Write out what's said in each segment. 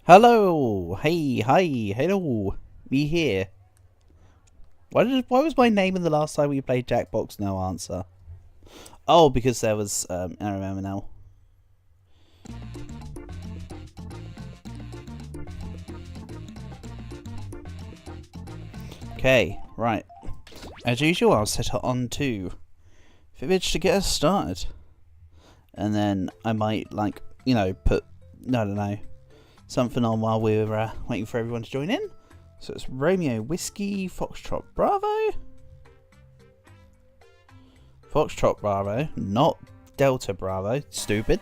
Hello, hey, hi, hello, me here. Why was my name in the last time we played Jackbox? No answer. Oh, because there was, I remember now. Okay, right. As usual, I'll set it on to Fibbage to get us started. And then I might, like, you know, put, I don't know, something on while we're waiting for everyone to join in. So it's Romeo Whiskey Foxtrot Bravo. Foxtrot Bravo, not Delta Bravo. Stupid.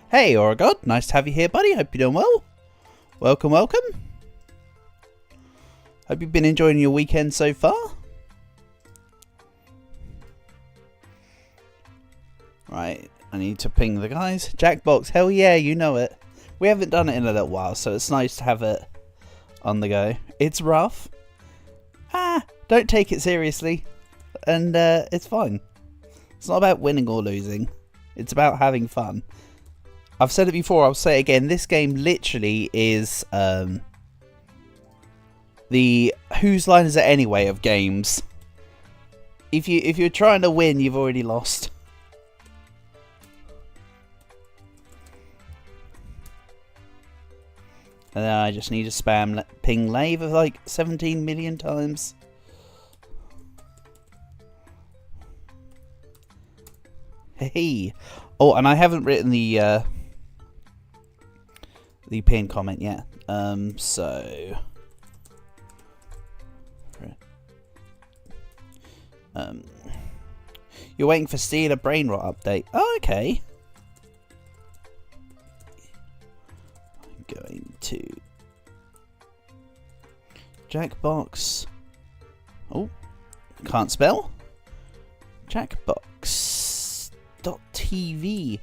Hey, Oregon. Nice to have you here, buddy. Hope you're doing well. Welcome, welcome. Hope you've been enjoying your weekend so far. Right, I need to ping the guys. Jackbox, hell yeah, you know it. We haven't done it in a little while, so it's nice to have it on the go. It's rough. Don't take it seriously. And it's fine. It's not about winning or losing. It's about having fun. I've said it before, I'll say it again. This game literally is the whose line is it anyway of games. If you're trying to win, you've already lost. And then I just need to spam ping lave of like 17 million times. Hey. Oh, and I haven't written the pinned comment yet. So you're waiting for Steeler Brain Rot update. Oh, okay. I'm going to Jackbox. Oh, can't spell. Jackbox.tv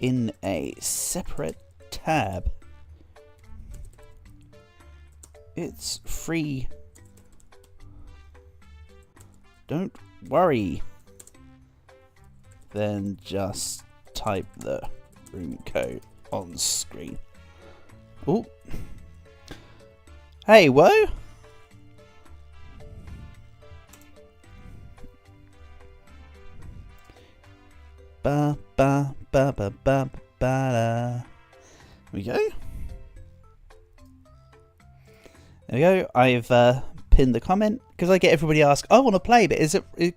in a separate tab. It's free. Don't worry. Then just type the room code on screen. Oh. Hey, whoa. Ba ba ba ba ba ba. There we go. There we go. I've pinned the comment because I get everybody ask, "I want to play, but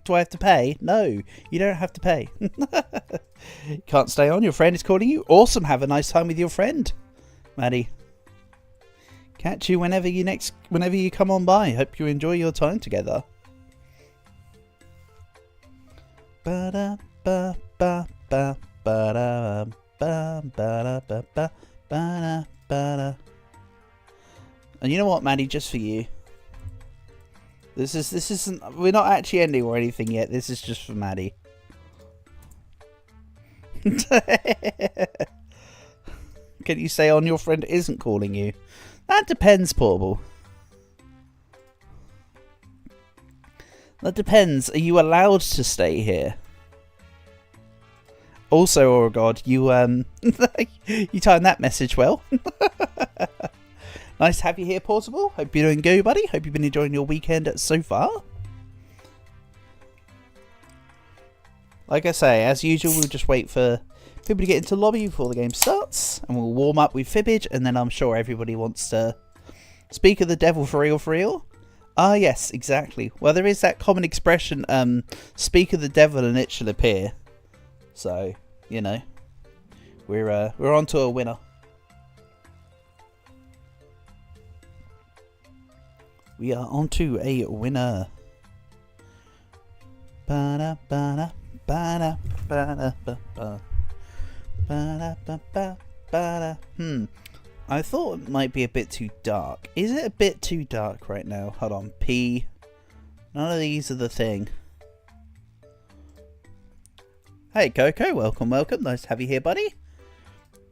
do I have to pay?" No, you don't have to pay. Can't stay on. Your friend is calling you. Awesome. Have a nice time with your friend, Maddie. Catch you whenever you come on by. Hope you enjoy your time together. Ba da ba ba ba ba da ba ba ba ba ba ba. And you know what, Maddie? Just for you. This isn't. We're not actually ending or anything yet. This is just for Maddie. Can you say on your friend isn't calling you? That depends, Portable. That depends. Are you allowed to stay here? Also, oh god, you you timed that message well. Nice to have you here, Portable. Hope you're doing good, buddy. Hope you've been enjoying your weekend so far. Like I say, as usual, we'll just wait for people to get into the lobby before the game starts, and we'll warm up with Fibbage, and then I'm sure everybody wants to speak of the devil for real, for real. Ah, yes, exactly. Well, there is that common expression, speak of the devil and it shall appear. So, you know, we're on to a winner. We are on to a winner. Ba-da, ba-da, ba-da, ba-da, ba-da. Ba-da, ba-da, ba-da. I thought it might be a bit too dark. Is it a bit too dark right now? Hold on. P. None of these are the thing. Hey, Coco. Welcome, welcome. Nice to have you here, buddy.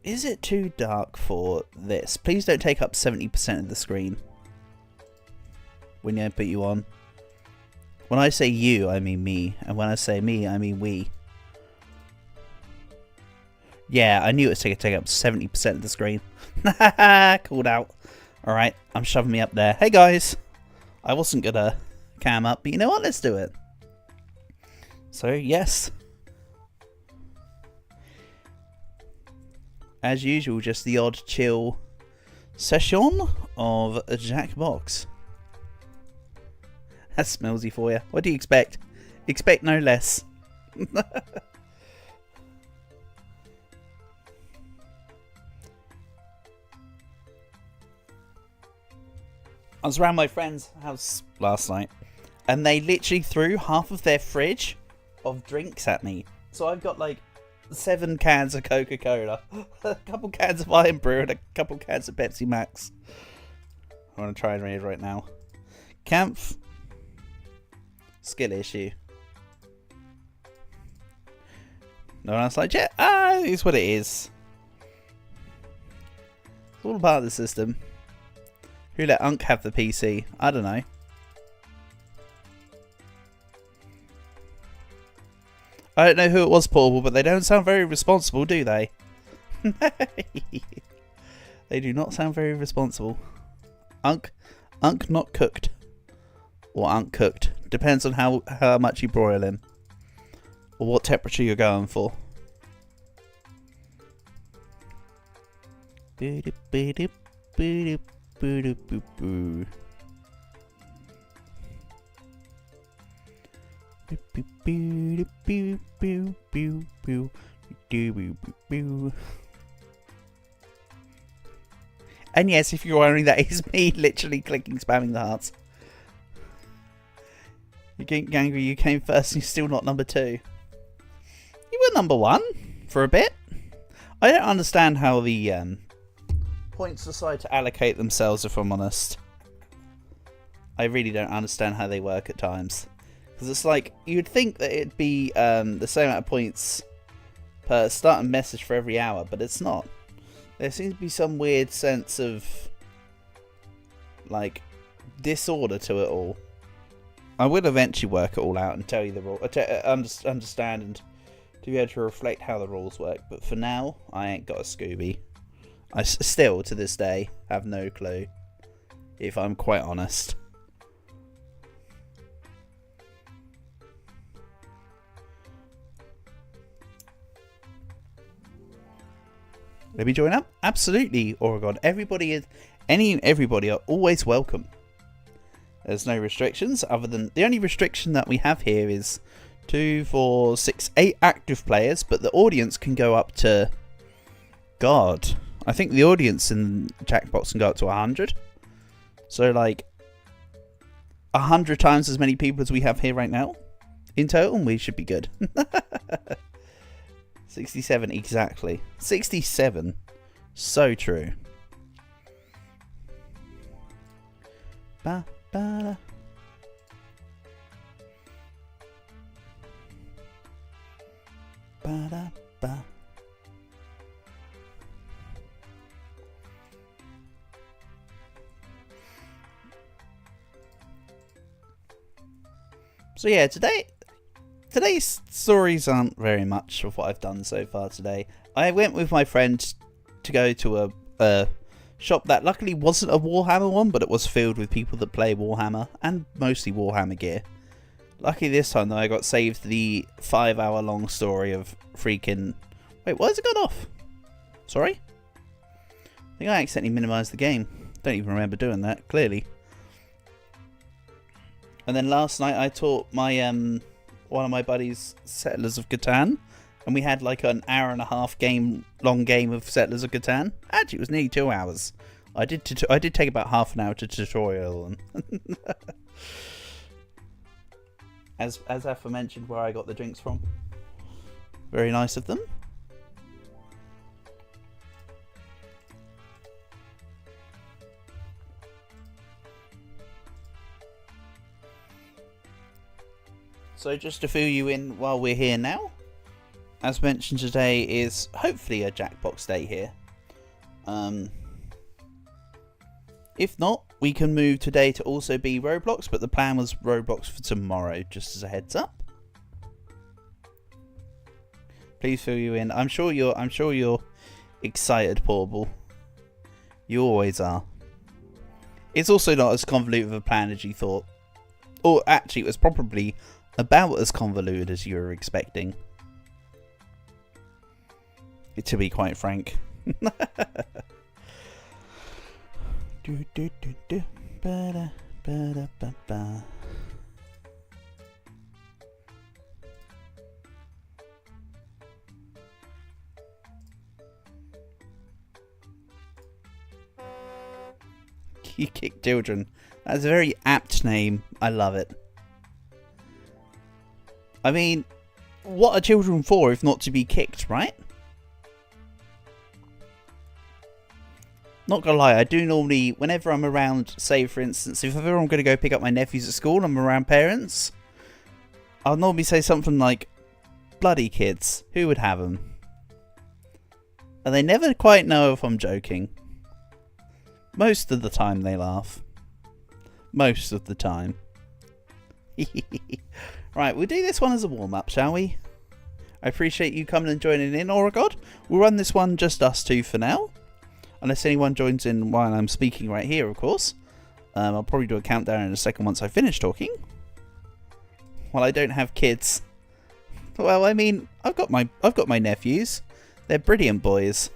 Is it too dark for this? Please don't take up 70% of the screen when I put you on. When I say you, I mean me. And when I say me, I mean we. Yeah, I knew it was going to take up 70% of the screen. Called out. Alright, I'm shoving me up there. Hey guys! I wasn't going to cam up, but you know what? Let's do it. So, yes. As usual, just the odd chill session of Jackbox. That's Millsy for you. What do you expect? Expect no less. I was around my friend's house last night, and they literally threw half of their fridge of drinks at me. So I've got like 7 cans of Coca-Cola, a couple cans of Iron Brew, and a couple cans of Pepsi Max. I want to try and read right now. Camp. Skill issue. No one else like, yeah, it's what it is. It's all part of the system. Who let Unk have the PC? I don't know. I don't know who it was, Portable, but they don't sound very responsible, do they? They do not sound very responsible. Unk not cooked. Or Unk cooked. Depends on how much you broil him. Or what temperature you're going for. And yes, if you're wondering, that is me literally clicking, spamming the hearts. You're getting angry you came first and you're still not number 2. You were number 1 for a bit. I don't understand how the points decide to allocate themselves, if I'm honest. I really don't understand how they work at times. Because it's like, you'd think that it'd be the same amount of points per starting message for every hour, but it's not. There seems to be some weird sense of, like, disorder to it all. I will eventually work it all out and tell you the rules, understand and to be able to reflect how the rules work. But for now, I ain't got a Scooby. I still, to this day, have no clue, if I'm quite honest. Let me join up? Absolutely, Oregon. Everybody is, any and everybody are always welcome. There's no restrictions other than, the only restriction that we have here is 2, 4, 6, 8 active players, but the audience can go up to, God, I think the audience in Jackbox can go up to 100. So like 100 times as many people as we have here right now in total, and we should be good. 67 exactly. 67. So true. Ba ba da. Ba da ba. So yeah, today's stories aren't very much of what I've done so far today. I went with my friend to go to a shop that luckily wasn't a Warhammer one, but it was filled with people that play Warhammer, and mostly Warhammer gear. Lucky this time though, I got saved the 5-hour long story of freaking... Wait, why has it gone off? Sorry? I think I accidentally minimised the game. Don't even remember doing that, clearly. And then last night I taught my one of my buddies Settlers of Catan, and we had like an hour and a half long game of Settlers of Catan. Actually, it was nearly 2 hours. I did take about half an hour to tutorial, and as aforementioned, where I got the drinks from. Very nice of them. So just to fill you in while we're here now, as mentioned, today is hopefully a Jackbox day here. If not, we can move today to also be Roblox, but the plan was Roblox for tomorrow, just as a heads up. Please fill you in. I'm sure you're excited, Portable. You always are. It's also not as convoluted of a plan as you thought. Or actually, it was probably about as convoluted as you were expecting. To be quite frank. You kick children. That's a very apt name. I love it. I mean, what are children for if not to be kicked, right? Not gonna lie, I do normally, whenever I'm around, say for instance, if ever I'm gonna go pick up my nephews at school and I'm around parents, I'll normally say something like, bloody kids, who would have them? And they never quite know if I'm joking. Most of the time they laugh. Most of the time. Right, we'll do this one as a warm-up, shall we? I appreciate you coming and joining in, Oregod. We'll run this one just us two for now. Unless anyone joins in while I'm speaking right here, of course. I'll probably do a countdown in a second once I finish talking. Well, I don't have kids. Well, I mean, I've got my nephews. They're brilliant boys.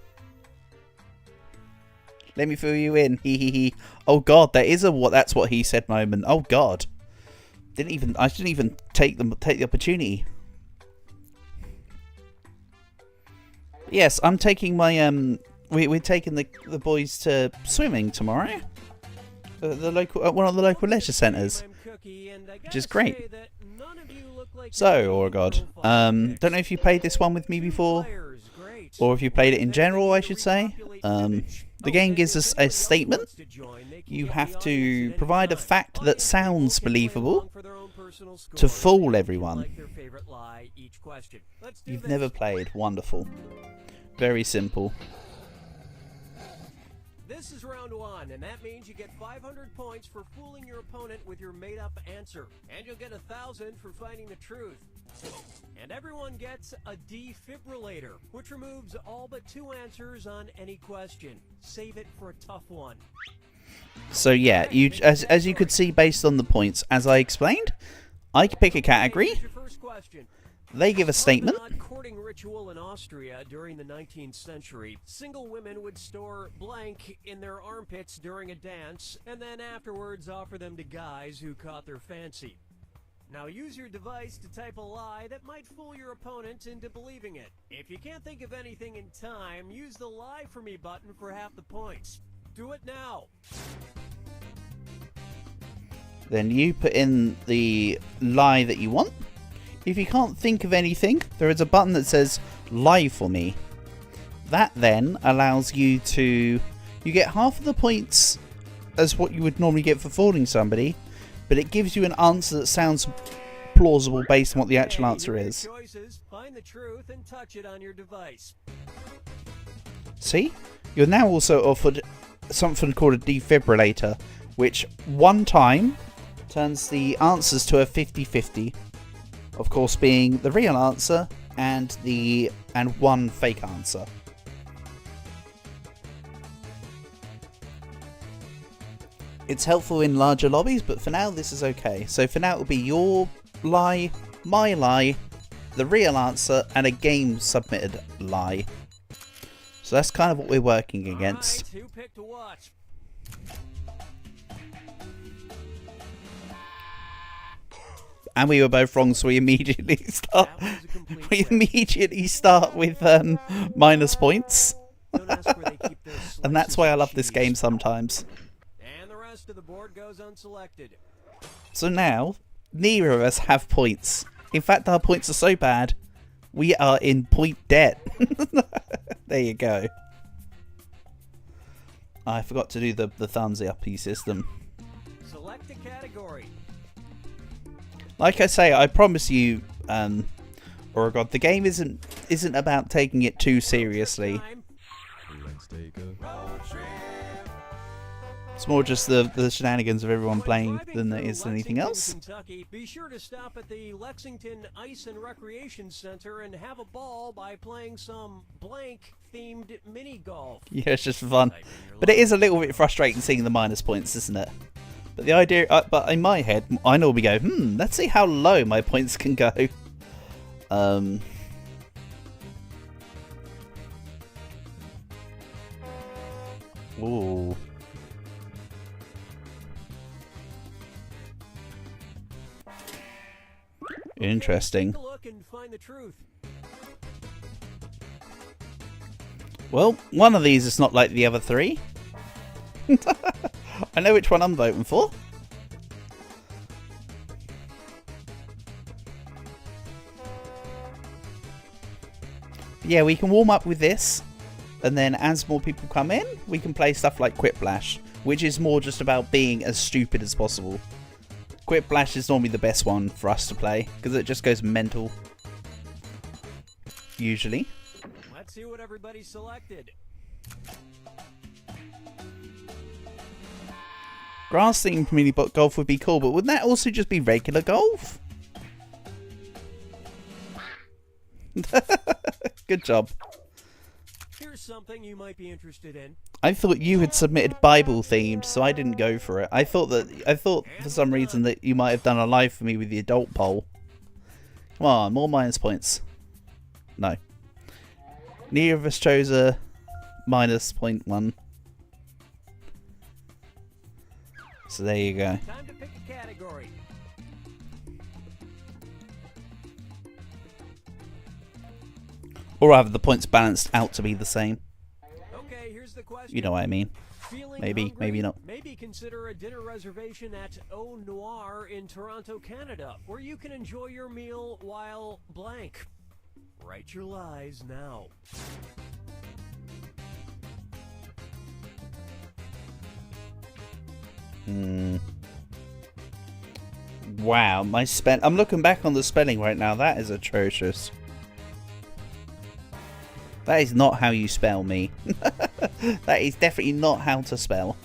Let me fill you in. Hee hee hee. Oh god, there is a that's what he said moment. Oh god. I didn't even take the opportunity. Yes, I'm taking my we're taking the boys to swimming tomorrow. The local one of the local leisure centres, which is great. So, oh god, don't know if you played this one with me before, or if you played it in general, I should say. The game gives us a statement. You have to provide a fact that sounds believable to fool everyone. You've never played. Wonderful. Very simple. This is round one, and that means you get 500 points for fooling your opponent with your made-up answer. And you'll get 1,000 for finding the truth. And everyone gets a defibrillator, which removes all but 2 answers on any question. Save it for a tough one. So yeah, as you could see based on the points, as I explained, I pick a category. They give a statement. On an odd courting ritual in Austria during the 19th century, single women would store blank in their armpits during a dance, and then afterwards offer them to guys who caught their fancy. Now use your device to type a lie that might fool your opponent into believing it. If you can't think of anything in time, use the Lie For Me button for half the points. Do it now. Then you put in the lie that you want. If you can't think of anything, there is a button that says Lie For Me. That then allows you to... You get half of the points as what you would normally get for fooling somebody, but it gives you an answer that sounds plausible based on what the actual answer is. Find the truth and touch it on your device. See? You're now also offered something called a defibrillator, which one time turns the answers to a 50-50. Of course, being the real answer and one fake answer. It's helpful in larger lobbies, but for now this is okay. So for now it will be your lie, my lie, the real answer, and a game submitted lie. So that's kind of what we're working against. All right, who picked to watch? And we were both wrong, so we immediately start. We immediately start with minus points, and that's why I love this game sometimes. And the rest of the board goes unselected. So now, neither of us have points. In fact, our points are so bad, we are in point debt. There you go. I forgot to do the thumbs uppy system. Select a category. Like I say, I promise you, Oregod, the game isn't about taking it too seriously. Let's take a road trip. It's more just the shenanigans of everyone playing than it is anything else. Kentucky, be sure to stop at the Lexington Ice and Recreation Center and have a ball by playing some blank-themed mini golf. Yeah, it's just fun. But it is a little bit frustrating seeing the minus points, isn't it? But the idea, but in my head, I normally go, let's see how low my points can go. Ooh. Interesting. Take a look and find the truth. Well, one of these is not like the other three. I know which one I'm voting for. Yeah, we can warm up with this, and then as more people come in, we can play stuff like Quiplash, which is more just about being as stupid as possible. Quiplash is normally the best one for us to play, because it just goes mental. Usually. Let's see what everybody selected. Grass-themed mini golf would be cool, but wouldn't that also just be regular golf? Good job. Here's something you might be interested in. I thought you had submitted Bible-themed, so I didn't go for it. I thought for some reason that you might have done a live for me with the adult poll. Come on, more minus points. No. Neither of us chose a minus 0.1. So there you go. Time to pick a category. Or rather, the points balanced out to be the same. Okay, here's the question. You know what I mean. Feeling Maybe, hungry? maybe not. Maybe consider a dinner reservation at Au Noir in Toronto, Canada, where you can enjoy your meal while blank. Write your lies now. Wow, I'm looking back on the spelling right now. That is atrocious. That is not how you spell me. That is definitely not how to spell.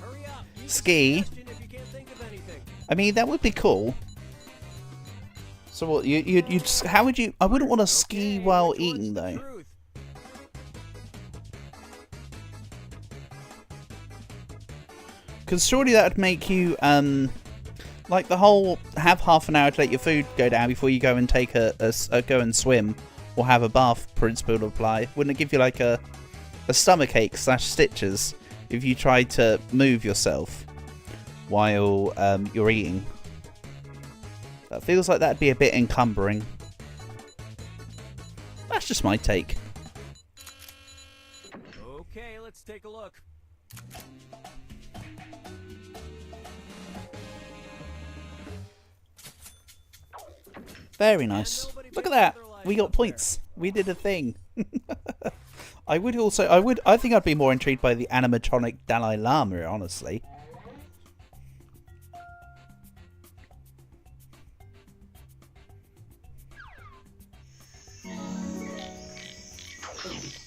Hurry up. Ski. If you can't think of anything. I mean, that would be cool. So what? You how would you? I wouldn't want to ski while which one's eating the though. truth? Because surely that would make you like the whole have half an hour to let your food go down before you go and take a go and swim or have a bath principle apply. Wouldn't it give you like a stomachache / stitches if you tried to move yourself while you're eating? That feels like that'd be a bit encumbering. That's just my take. Okay, let's take a look. Very nice. Look at that. We got points. We did a thing. I think I'd be more intrigued by the animatronic Dalai Lama, honestly.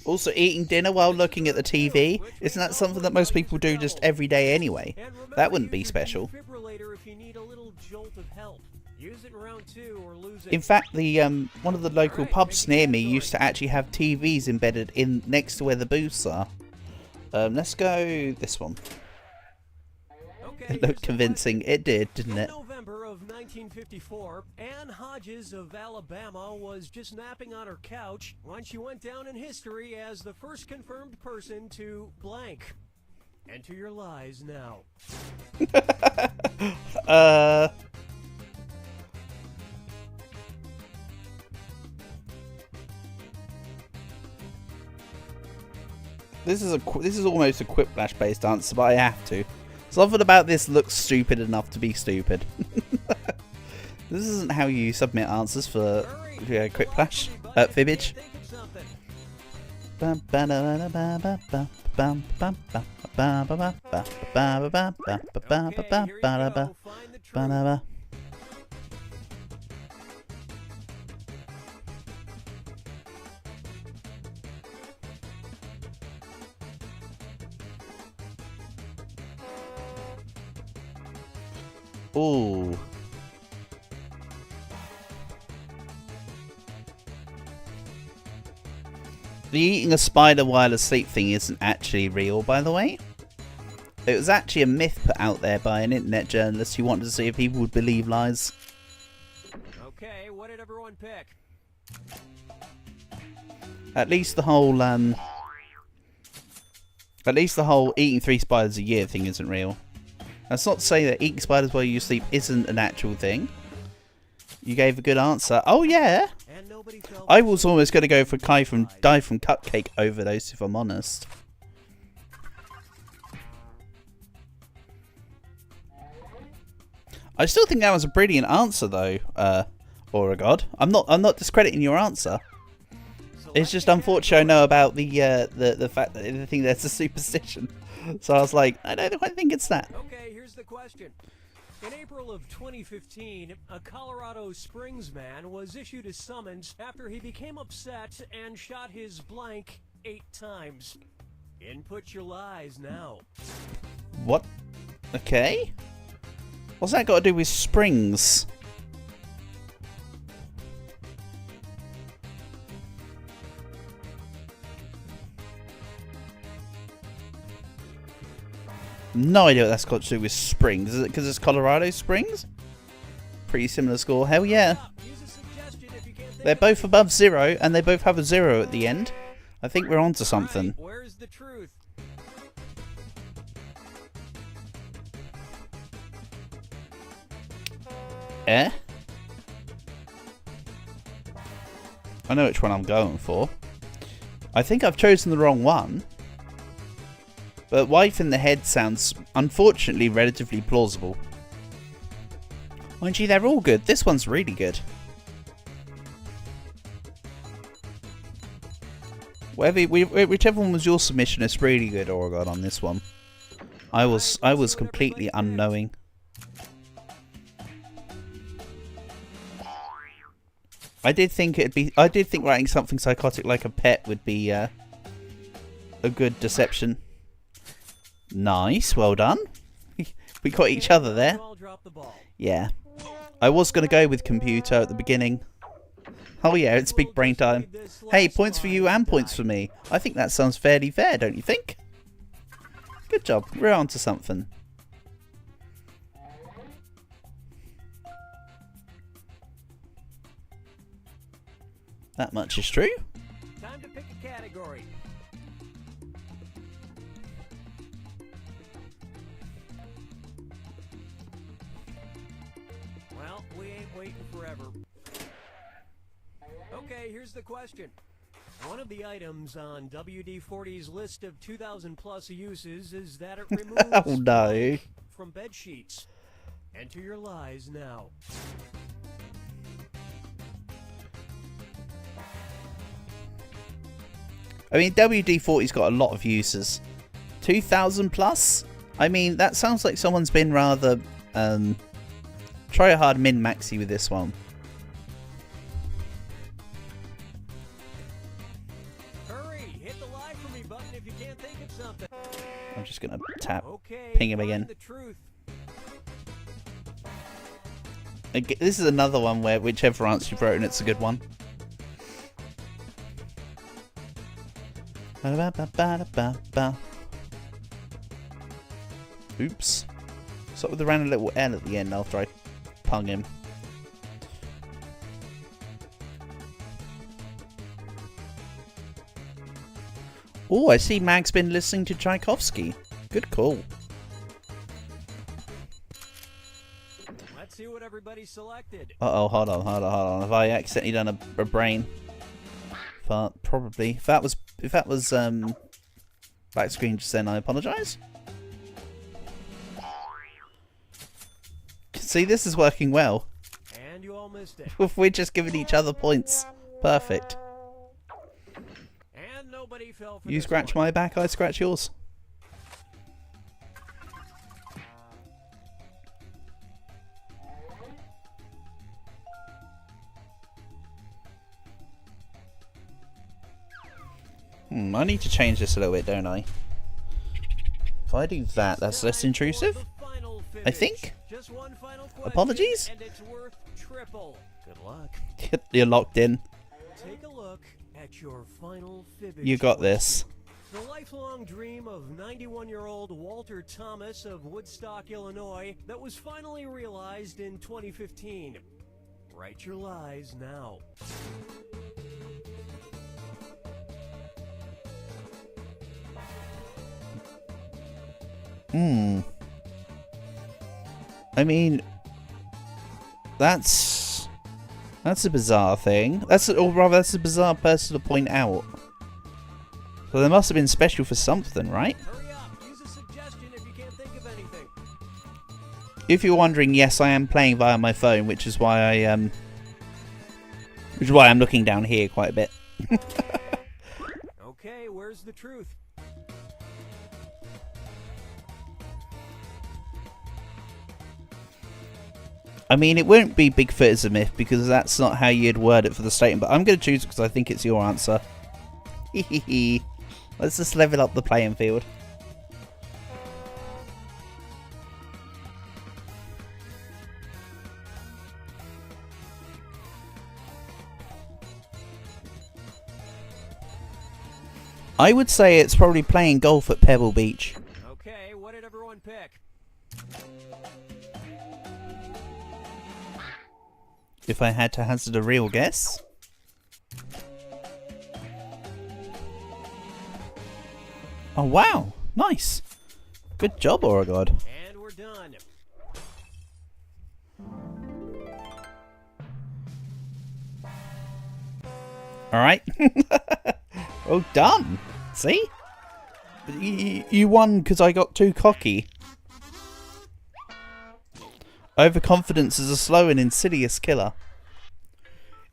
Also, eating dinner while looking at the TV, isn't that something that most people do just every day anyway? That wouldn't be special. If you need a little jolt of help. Use it in round 2 or lose it. In fact, the one of the local pubs near me used to actually have TVs embedded in next to where the booths are. Let's go this one. Okay, It looked convincing. It did, didn't In it? November of 1954, Ann Hodges of Alabama was just napping on her couch when she went down in history as the first confirmed person to blank. Enter your lies now. This is almost a Quiplash based answer, but I have to. Something about this looks stupid enough to be stupid. This isn't how you submit answers for Quiplash, Fibbage. Ooh. The eating a spider while asleep thing isn't actually real, by the way. It was actually a myth put out there by an internet journalist who wanted to see if people would believe lies. Okay, what did everyone pick? At least the whole eating 3 spiders a year thing isn't real. That's not to say that eating spiders while you sleep isn't an actual thing. You gave a good answer. Oh yeah! I was almost going to go for die from cupcake overdose, if I'm honest. I still think that was a brilliant answer, though, Aura God. I'm not discrediting your answer. It's just unfortunate I know about the fact that I think there's a superstition. So I was like, I don't quite think it's that. Okay, here's the question. In April of 2015, a Colorado Springs man was issued a summons after he became upset and shot his blank 8 times. Input your lies now. What? Okay. What's that got to do with springs? No idea what that's got to do with springs. Is it because it's Colorado Springs? Pretty similar score. Hell yeah. They're both above 0 and they both have a 0 at the end. I think we're onto something. Where's the truth? Eh? I know which one I'm going for. I think I've chosen the wrong one. But wife in the head sounds, unfortunately, relatively plausible. Mind you, they're all good. This one's really good. Whichever one was your submission is really good, Oregon, on this one. I was completely unknowing. I did think writing something psychotic like a pet would be a good deception. Nice, well done. We got each other there. Yeah. I was going to go with computer at the beginning. Oh yeah, it's big brain time. Hey, points for you and points for me. I think that sounds fairly fair, don't you think? Good job, we're on to something. That much is true. Time to pick a category. Well, we ain't waiting forever. Okay, here's the question. One of the items on WD-40's list of 2,000 plus uses is that it removes oh no. from bed sheets. Enter your lies now. I mean, WD-40's got a lot of uses. 2,000 plus? I mean, that sounds like someone's been rather try hard min-maxy with this one. Hurry, hit the lie for me button if you can't think of something. I'm just gonna tap, Okay, ping him again. The truth. This is another one where whichever answer you've written, it's a good one. Oops. Start with the random little L at the end after I pung him. Oh, I see Mag's been listening to Tchaikovsky. Good call. Let's see what everybody selected. Uh-oh, hold on. Have I accidentally done a brain fart? Probably. If that was back screen just then, I apologise. See, this is working well. And you all missed it. We're just giving each other points. Perfect. And nobody fell for You this scratch one. my back, I scratch yours. I need to change this a little bit, don't I? If I do that, that's less intrusive. The final I think. Just one final question, Apologies. and it's worth triple. Good luck. You're locked in. Take a look at your final fibbage. You got this. The lifelong dream of 91-year-old Walter Thomas of Woodstock, Illinois, that was finally realized in 2015. Write your lies now. I mean, that's a bizarre thing. That's a bizarre person to point out. So they must have been special for something, right? Hurry up. Use a suggestion if you can't think of anything. If you're wondering, yes, I am playing via my phone, which is why I'm looking down here quite a bit. Okay, where's the truth? I mean, it won't be Bigfoot is a myth because that's not how you'd word it for the statement, but I'm going to choose it because I think it's your answer. Hehehe. Let's just level up the playing field. I would say it's probably playing golf at Pebble Beach. Okay, what did everyone pick? If I had to hazard a real guess. Oh wow, nice. Good job, Oregod. And we're done. Alright. Well done. See? You won because I got too cocky. Overconfidence is a slow and insidious killer.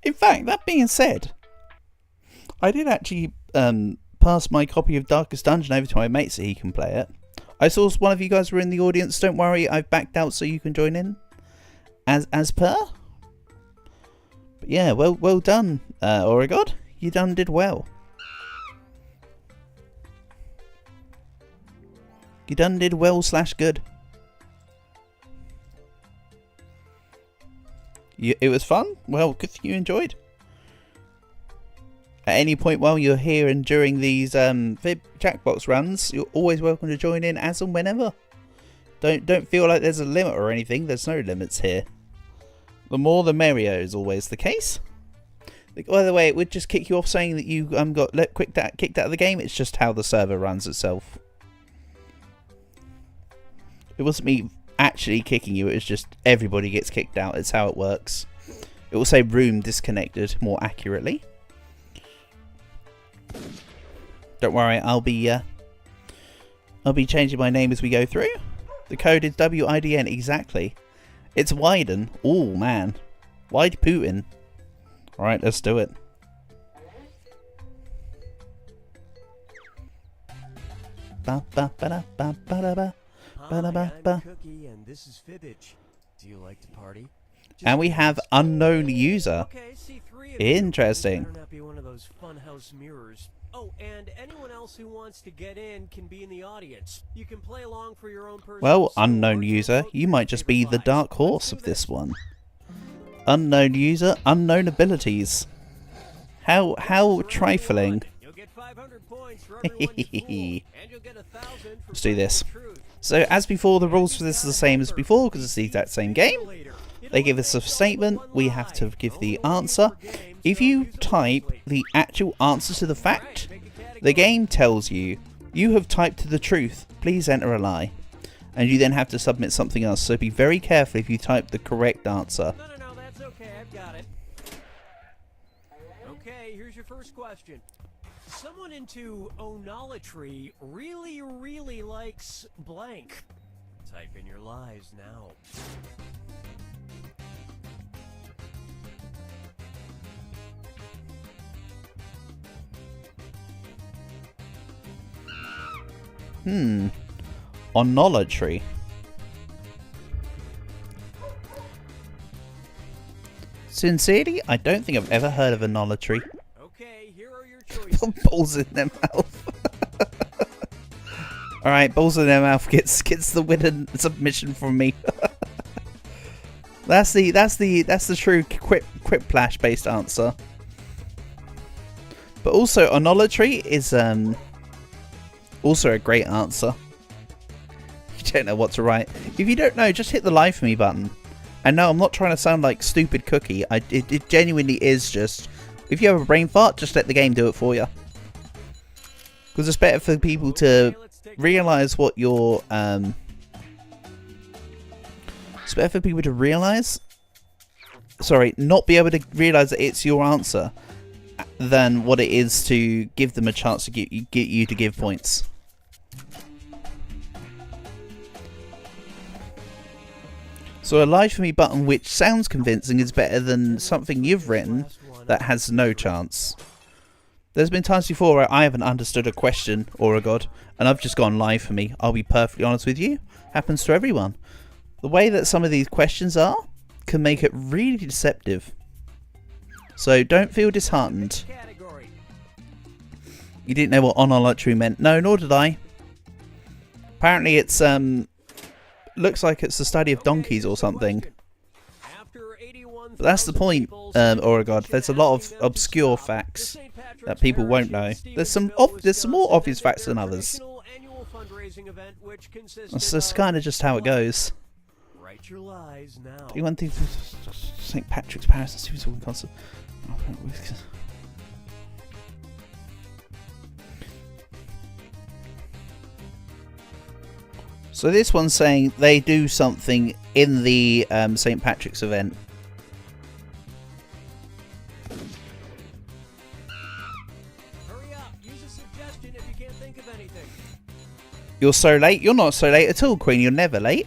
In fact, that being said, I did actually pass my copy of Darkest Dungeon over to my mate so he can play it. I saw one of you guys were in the audience. Don't worry, I've backed out so you can join in. As per. But yeah, well done, Oregod. You did well. You did well / good. It was fun? Well, good thing you enjoyed. At any point while you're here and during these Jackbox runs, you're always welcome to join in as and whenever. Don't feel like there's a limit or anything. There's no limits here. The more the merrier is always the case. By the way, it would just kick you off saying that you got kicked out of the game. It's just how the server runs itself. It wasn't me actually kicking you, it was just everybody gets kicked out. It's how it works. It will say room disconnected more accurately. Don't worry, I'll be changing my name as we go through. The code is WIDN, exactly. It's Widen. Oh man. Wide Putin. Alright, let's do it. Ba ba ba da ba ba da ba. Hi, I'm Cookie, and this is Fibbage. Do you like to party? And we have unknown user. Okay, see, 3 of Interesting. You better not be one of those funhouse mirrors. Oh, and anyone else who wants to get in can be in the audience. You can play along for your own personal Well, score unknown or user, vote you for might your just be favorite the lies. dark horse Let's of do this one. Unknown user, unknown abilities. How trifling. You'll get 500 points for everyone you fool, and you'll get 1,000 for Let's do this. finding the truth. So as before, the rules for this are the same as before because it's the exact same game. They give us a statement, we have to give the answer. If you type the actual answer to the fact, the game tells you, you have typed the truth, please enter a lie. And you then have to submit something else, so be very careful if you type the correct answer. No, that's okay, I've got it. Okay, here's your first question. Someone into onolatry really likes blank. Type in your lies now. Onolatry. Sincerely, I don't think I've ever heard of onolatry. Okay, here are your choices. Put balls in their mouth. Alright, balls in their mouth gets the winning submission from me. That's the true Quiplash based answer. But also onolatry is also a great answer. You don't know what to write. If you don't know, just hit the live for me button. And no, I'm not trying to sound like stupid cookie. It genuinely is just, if you have a brain fart, just let the game do it for you. Because it's better for people to realise what your it's better for people to realise, sorry, not be able to realise that it's your answer, than what it is to give them a chance to get you to give points. So a live for me button which sounds convincing is better than something you've written that has no chance. There's been times before where I haven't understood a question or a god, and I've just gone live for me. I'll be perfectly honest with you. Happens to everyone. The way that some of these questions are can make it really deceptive. So don't feel disheartened. You didn't know what onolatry meant. No, nor did I. Apparently it's looks like it's the study of donkeys or something. But that's the point, Oragod. There's a lot of obscure facts that people won't know. There's some more obvious facts than others. That's just kind of just how it goes. Do one thing for St. Patrick's Paris and Stephen's Walking Concert. So this one's saying they do something in the St. Patrick's event. Hurry up, use a suggestion if you can't think of anything. You're so late. You're not so late at all, Queen. You're never late.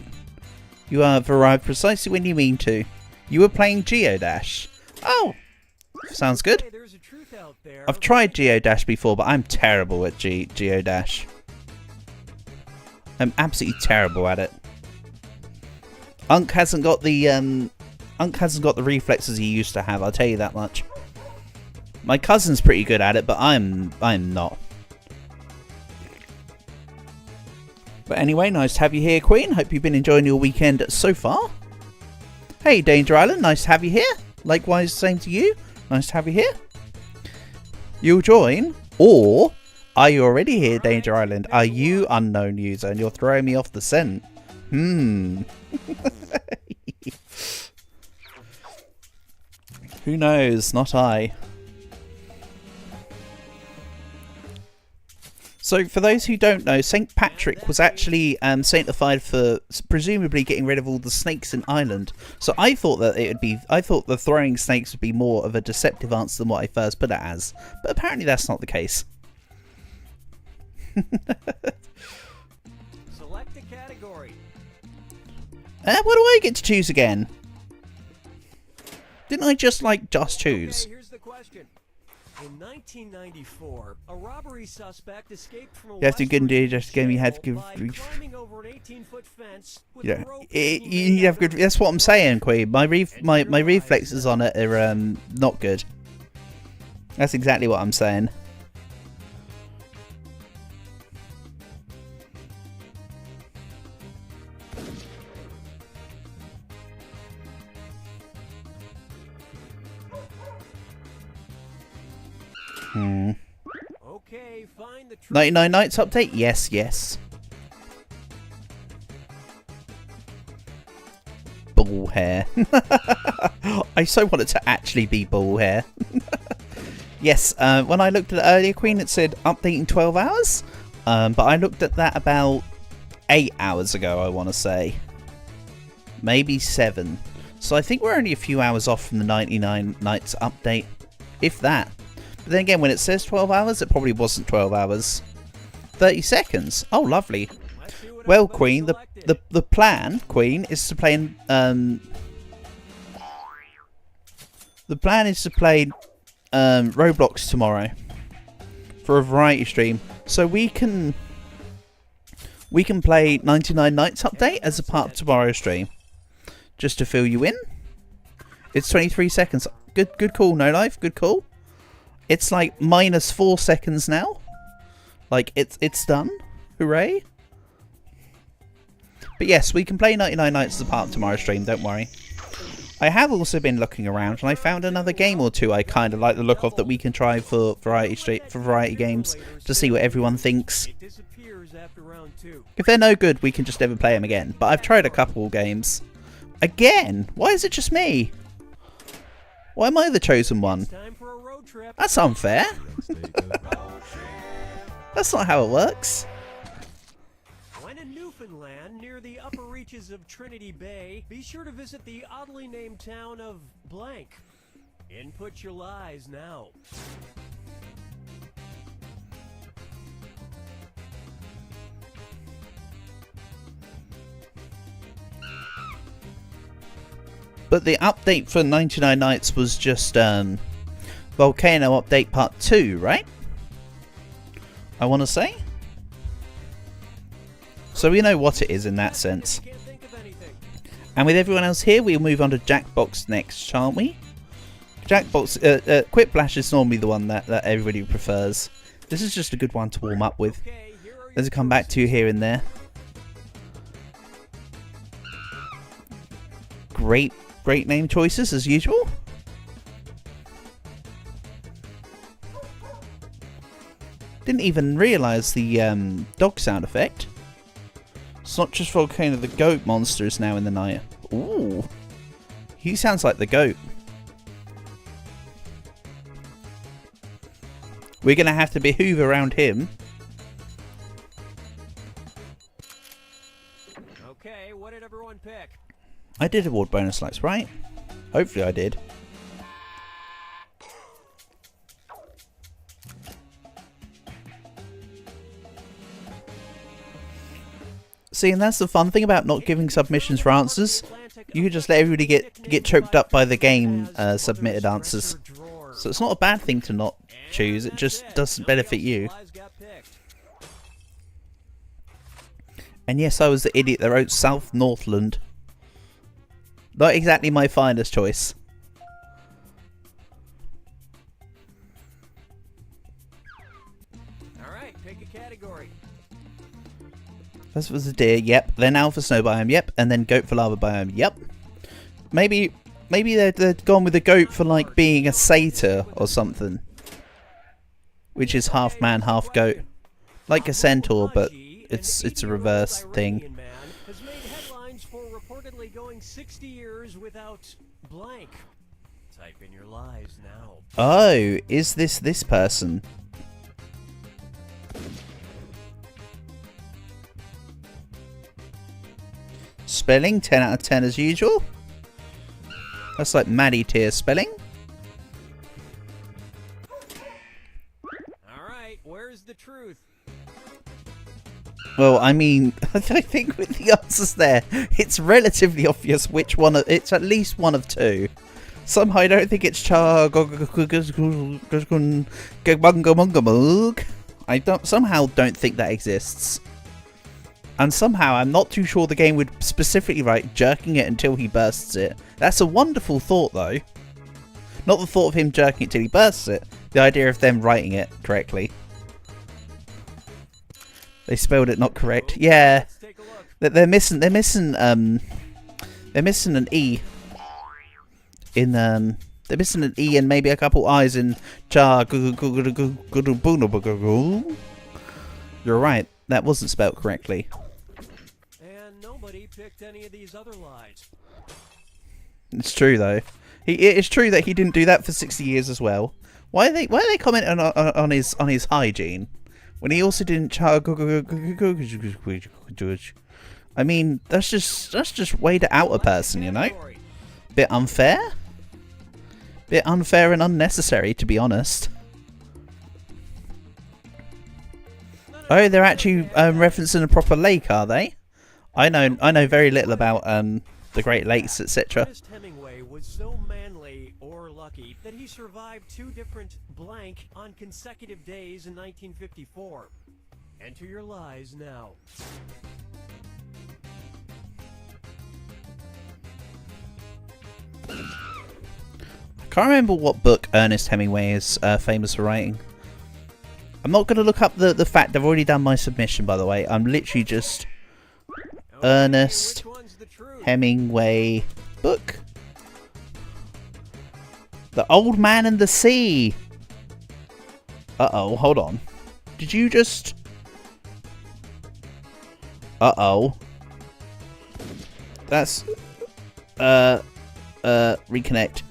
You have arrived precisely when you mean to. You were playing Geodash. Oh, sounds good. I've tried Geodash before, but I'm terrible at Geodash. I'm absolutely terrible at it. Unk hasn't got the reflexes he used to have. I'll tell you that much. My cousin's pretty good at it, but I'm not. But anyway, nice to have you here, Queen. Hope you've been enjoying your weekend so far. Hey, Danger Island, nice to have you here. Likewise, same to you. Nice to have you here. You'll join, or are you already here, Danger Island? Are you unknown user and you're throwing me off the scent? Who knows? Not I. So, for those who don't know, St. Patrick was actually sanctified for presumably getting rid of all the snakes in Ireland. So I thought that I thought the throwing snakes would be more of a deceptive answer than what I first put it as. But apparently that's not the case. Select a category. What do I get to choose again? Didn't I just choose? Okay, here's the question. In 1994, a robbery suspect escaped from a You have to good indeed. Just give me head. climbing over an 18-foot fence with Yeah, a rope you have good. That's what I'm saying, Queen. My reflexes on it are not good. That's exactly what I'm saying. Okay, find the 99 Nights update? Yes, yes. Ball hair. I so wanted to actually be ball hair. Yes, when I looked at it earlier, Queen, it said update in 12 hours. But I looked at that about 8 hours ago, I want to say. Maybe 7. So I think we're only a few hours off from the 99 Nights update. If that. But then again, when it says 12 hours, it probably wasn't 12 hours. 30 seconds. Oh, lovely. Well, Queen, the plan, Queen, is to play the plan is to play Roblox tomorrow for a variety stream. So we can play 99 Nights update as a part of tomorrow's stream. Just to fill you in. It's 23 seconds. Good call, No Life. Good call. It's like -4 seconds now. Like it's done. Hooray. But yes, we can play 99 Nights as a part of tomorrow's stream, don't worry. I have also been looking around and I found another game or two I kind of like the look of that we can try for variety games to see what everyone thinks. If they're no good, we can just never play them again. But I've tried a couple games. Again? Why is it just me? Why am I the chosen one? That's unfair. That's not how it works. When in Newfoundland, near the upper reaches of Trinity Bay, be sure to visit the oddly named town of blank. Input your lies now. But the update for 99 Nights was just Volcano Update Part 2, right? I want to say. So we know what it is in that sense. And with everyone else here, we'll move on to Jackbox next, shan't we? Jackbox, Quiplash is normally the one that everybody prefers. This is just a good one to warm up with. There's a come back to here and there. Great name choices as usual. Didn't even realise the dog sound effect. It's not just Volcano, the goat monster is now in the night. Ooh. He sounds like the goat. We're going to have to behove around him. Okay, what did everyone pick? I did award bonus lights, right? Hopefully I did. See, and that's the fun thing about not giving submissions for answers. You can just let everybody get choked up by the game submitted answers. So it's not a bad thing to not choose, it just doesn't benefit you. And yes, I was the idiot that wrote South Northland. Not exactly my finest choice. Alright, pick a category. First was a deer, yep. Then alpha snow biome, yep. And then goat for lava biome, yep. Maybe they're gone with the goat for like being a satyr or something. Which is half man, half goat. Like a centaur, but it's a reverse thing. Has made headlines for reportedly going 60 years without blank. Type in your lies now. Oh, is this person? Spelling 10 out of 10 as usual. That's like Maddie tier spelling. Alright, where's the truth? Well, I mean, I think with the answers there, it's relatively obvious which one. It's at least one of two. Somehow I don't think it's I somehow don't think that exists. And somehow I'm not too sure the game would specifically write jerking it until he bursts it. That's a wonderful thought though. Not the thought of him jerking it till he bursts it. The idea of them writing it correctly. They spelled it not correct. Yeah. They're missing an E. In they're missing an E and maybe a couple I's in jar. You're right. That wasn't spelled correctly. And nobody picked any of these other lies. It's true though. It's true that he didn't do that for 60 years as well. Why are they commenting on his hygiene when he also didn't I mean, that's just way to out a person, you know? Bit unfair? Bit unfair and unnecessary, to be honest. Oh, they're actually referencing a proper lake, are they? I know very little about the Great Lakes, etc. Hemingway was so manly or lucky that he survived 2 different blank on consecutive days in 1954. Enter your lies now. I can't remember what book Ernest Hemingway is famous for writing. I'm not going to look up the fact I've already done my submission, by the way. I'm literally just Ernest which one's the truth? Hemingway book. The Old Man and the Sea. Uh-oh, hold on. Did you just... Uh-oh. That's... reconnect.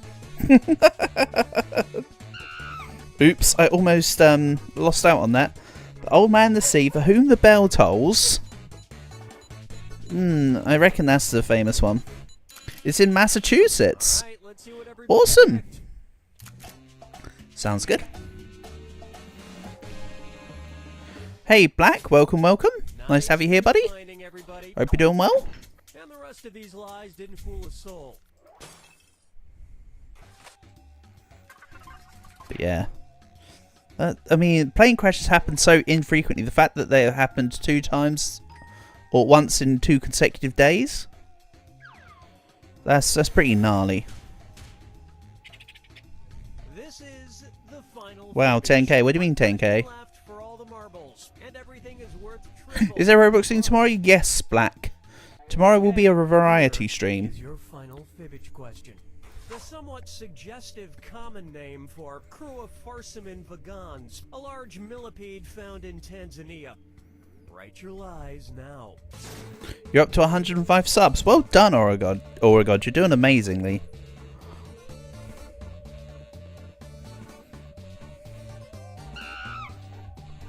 Oops, I almost lost out on that. The Old Man and the Sea, For Whom the Bell Tolls. I reckon that's the famous one. It's in Massachusetts. Right, let's see what everybody Awesome. picked. Sounds good. Hey, Black, welcome, welcome. Nice to have you here, buddy. Finding everybody. Hope you're doing well. And the rest of these lies didn't fool a soul. But yeah. I mean, plane crashes happen so infrequently. The fact that they have happened 2 times, or once in 2 consecutive days, that's pretty gnarly. This is the final Wow, finish. 10k. What do you mean 10k? Left for all the marbles, and everything is worth triple. Is there a Roblox stream tomorrow? Yes, Black. Tomorrow will be a variety stream. Is your final fibbage question. The somewhat suggestive common name for crew of Farsiman vagans, a large millipede found in Tanzania. Write your lies now. You're up to 105 subs. Well done, Oregod. Oregod, you're doing amazingly.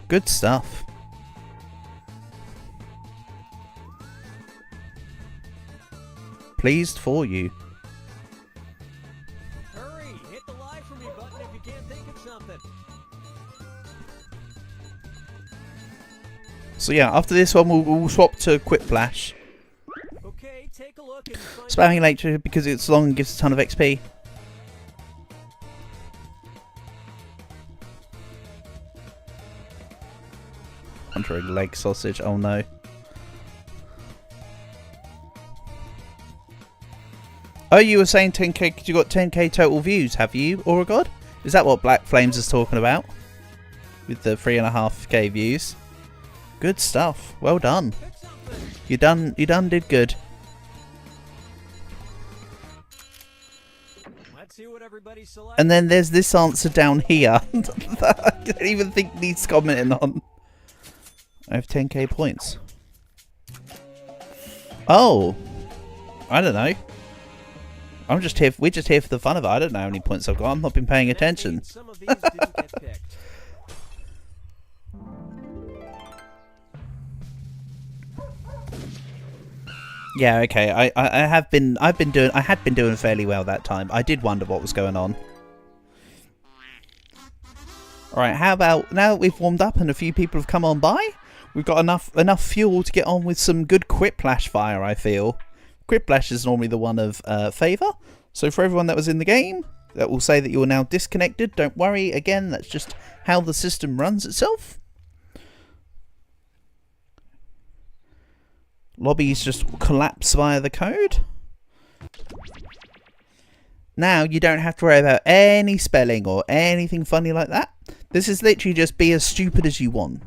Good stuff. Pleased for you. Hurry, hit the lie for me button if you can't think of something. So yeah, after this one we'll swap to Quick Flash. Okay, take a look and find Spamming later because it's long and gives a ton of XP. Entering leg sausage, oh no. Oh, you were saying 10k because you got 10k total views, have you, Oregod? Is that what Black Flames is talking about? With the 3.5k views. Good stuff. Well done. pick something. You done did good. Let's see what everybody selects. And then there's this answer down here that I don't even think needs commenting on. I have 10k points. Oh. I don't know. I'm just here. We're just here for the fun of it. I don't know how many points I've got. I've not been paying That attention. means some of these didn't get picked. Yeah, okay. I had been doing fairly well that time. I did wonder what was going on. Alright, how about now that we've warmed up and a few people have come on by, we've got enough fuel to get on with some good Quiplash fire, I feel. Quiplash is normally the one of favour. So for everyone that was in the game, that will say that you're now disconnected. Don't worry, again, that's just how the system runs itself. Lobbies just collapse via the code. Now you don't have to worry about any spelling or anything funny like that. This is literally just be as stupid as you want.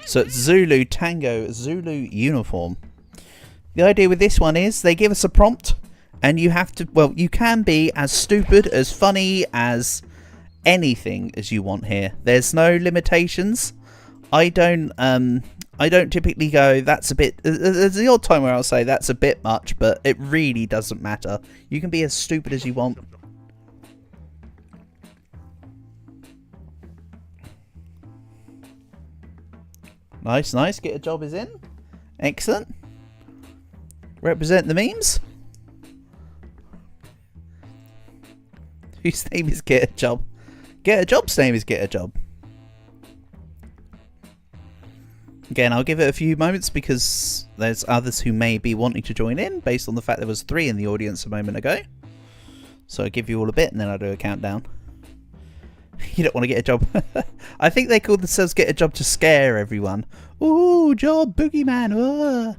So it's Zulu Tango Zulu uniform. The idea with this one is they give us a prompt and you have to, well, you can be as stupid, as funny, as anything as you want here. There's no limitations. I don't typically go, that's a bit, there's the odd time where I'll say that's a bit much, but it really doesn't matter. You can be as stupid as you want. Nice, nice. Get a job is in. Excellent. Represent the memes. Whose name is Get a Job? Get a Job's name is Get a Job. Again, I'll give it a few moments because there's others who may be wanting to join in based on the fact there was 3 in the audience a moment ago. So I'll give you all a bit and then I'll do a countdown. You don't want to get a job. I think they called themselves Get a Job to scare everyone. Ooh, job, boogeyman. Ah.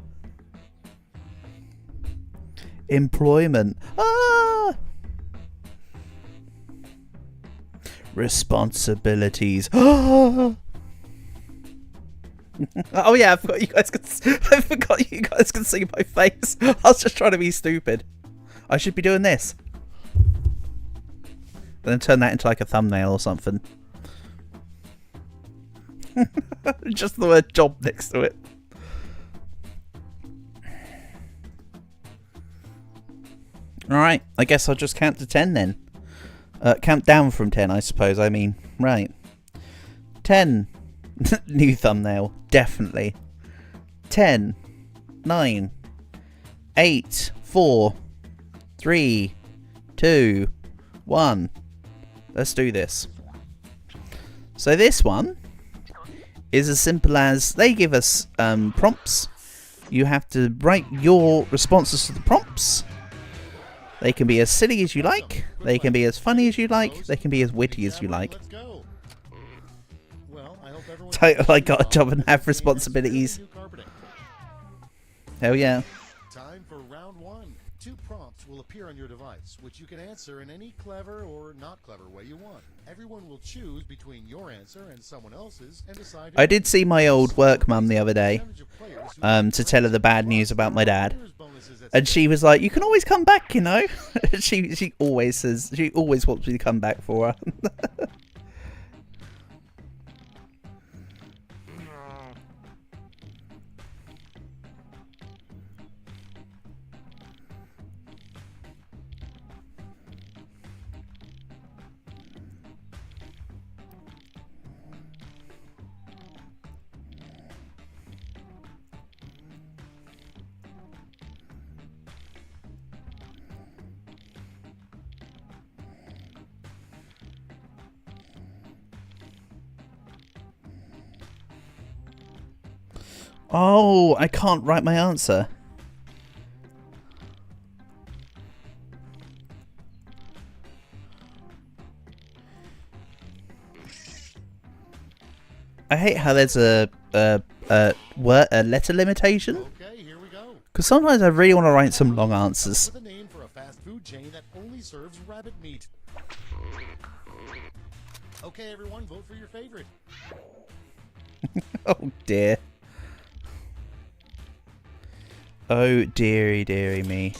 Employment. Ah. Responsibilities. Ah. Oh yeah, I forgot you guys could. I forgot you guys can see my face. I was just trying to be stupid. I should be doing this. Then turn that into like a thumbnail or something. Just the word job next to it. Alright, I guess I'll just count to 10 then. Count down from 10, I suppose, I mean. Right. 10. New thumbnail, definitely. 10. 9. 8. 4. 3. 2. 1. Let's do this. So this one is as simple as they give us prompts. You have to write your responses to the prompts. They can be as silly as you like. They can be as funny as you like. They can be as witty as you like. Title, I got a job and have responsibilities. Hell yeah. Time for round one. 2 prompts will appear on your device, which you can answer in any clever or not clever way you want. Everyone will choose between your answer and someone else's and decide. I did see my old work mum the other day to tell her the bad news about my dad. And she was like, "You can always come back, you know." she always says, she always wants me to come back for her. Oh, I can't write my answer. I hate how there's a letter limitation. Okay, here we go. Because sometimes I really want to write some long answers. With a name for a fast food chain that only serves rabbit meat. Okay, everyone, vote for your favorite. Oh dear. Oh dearie, dearie me.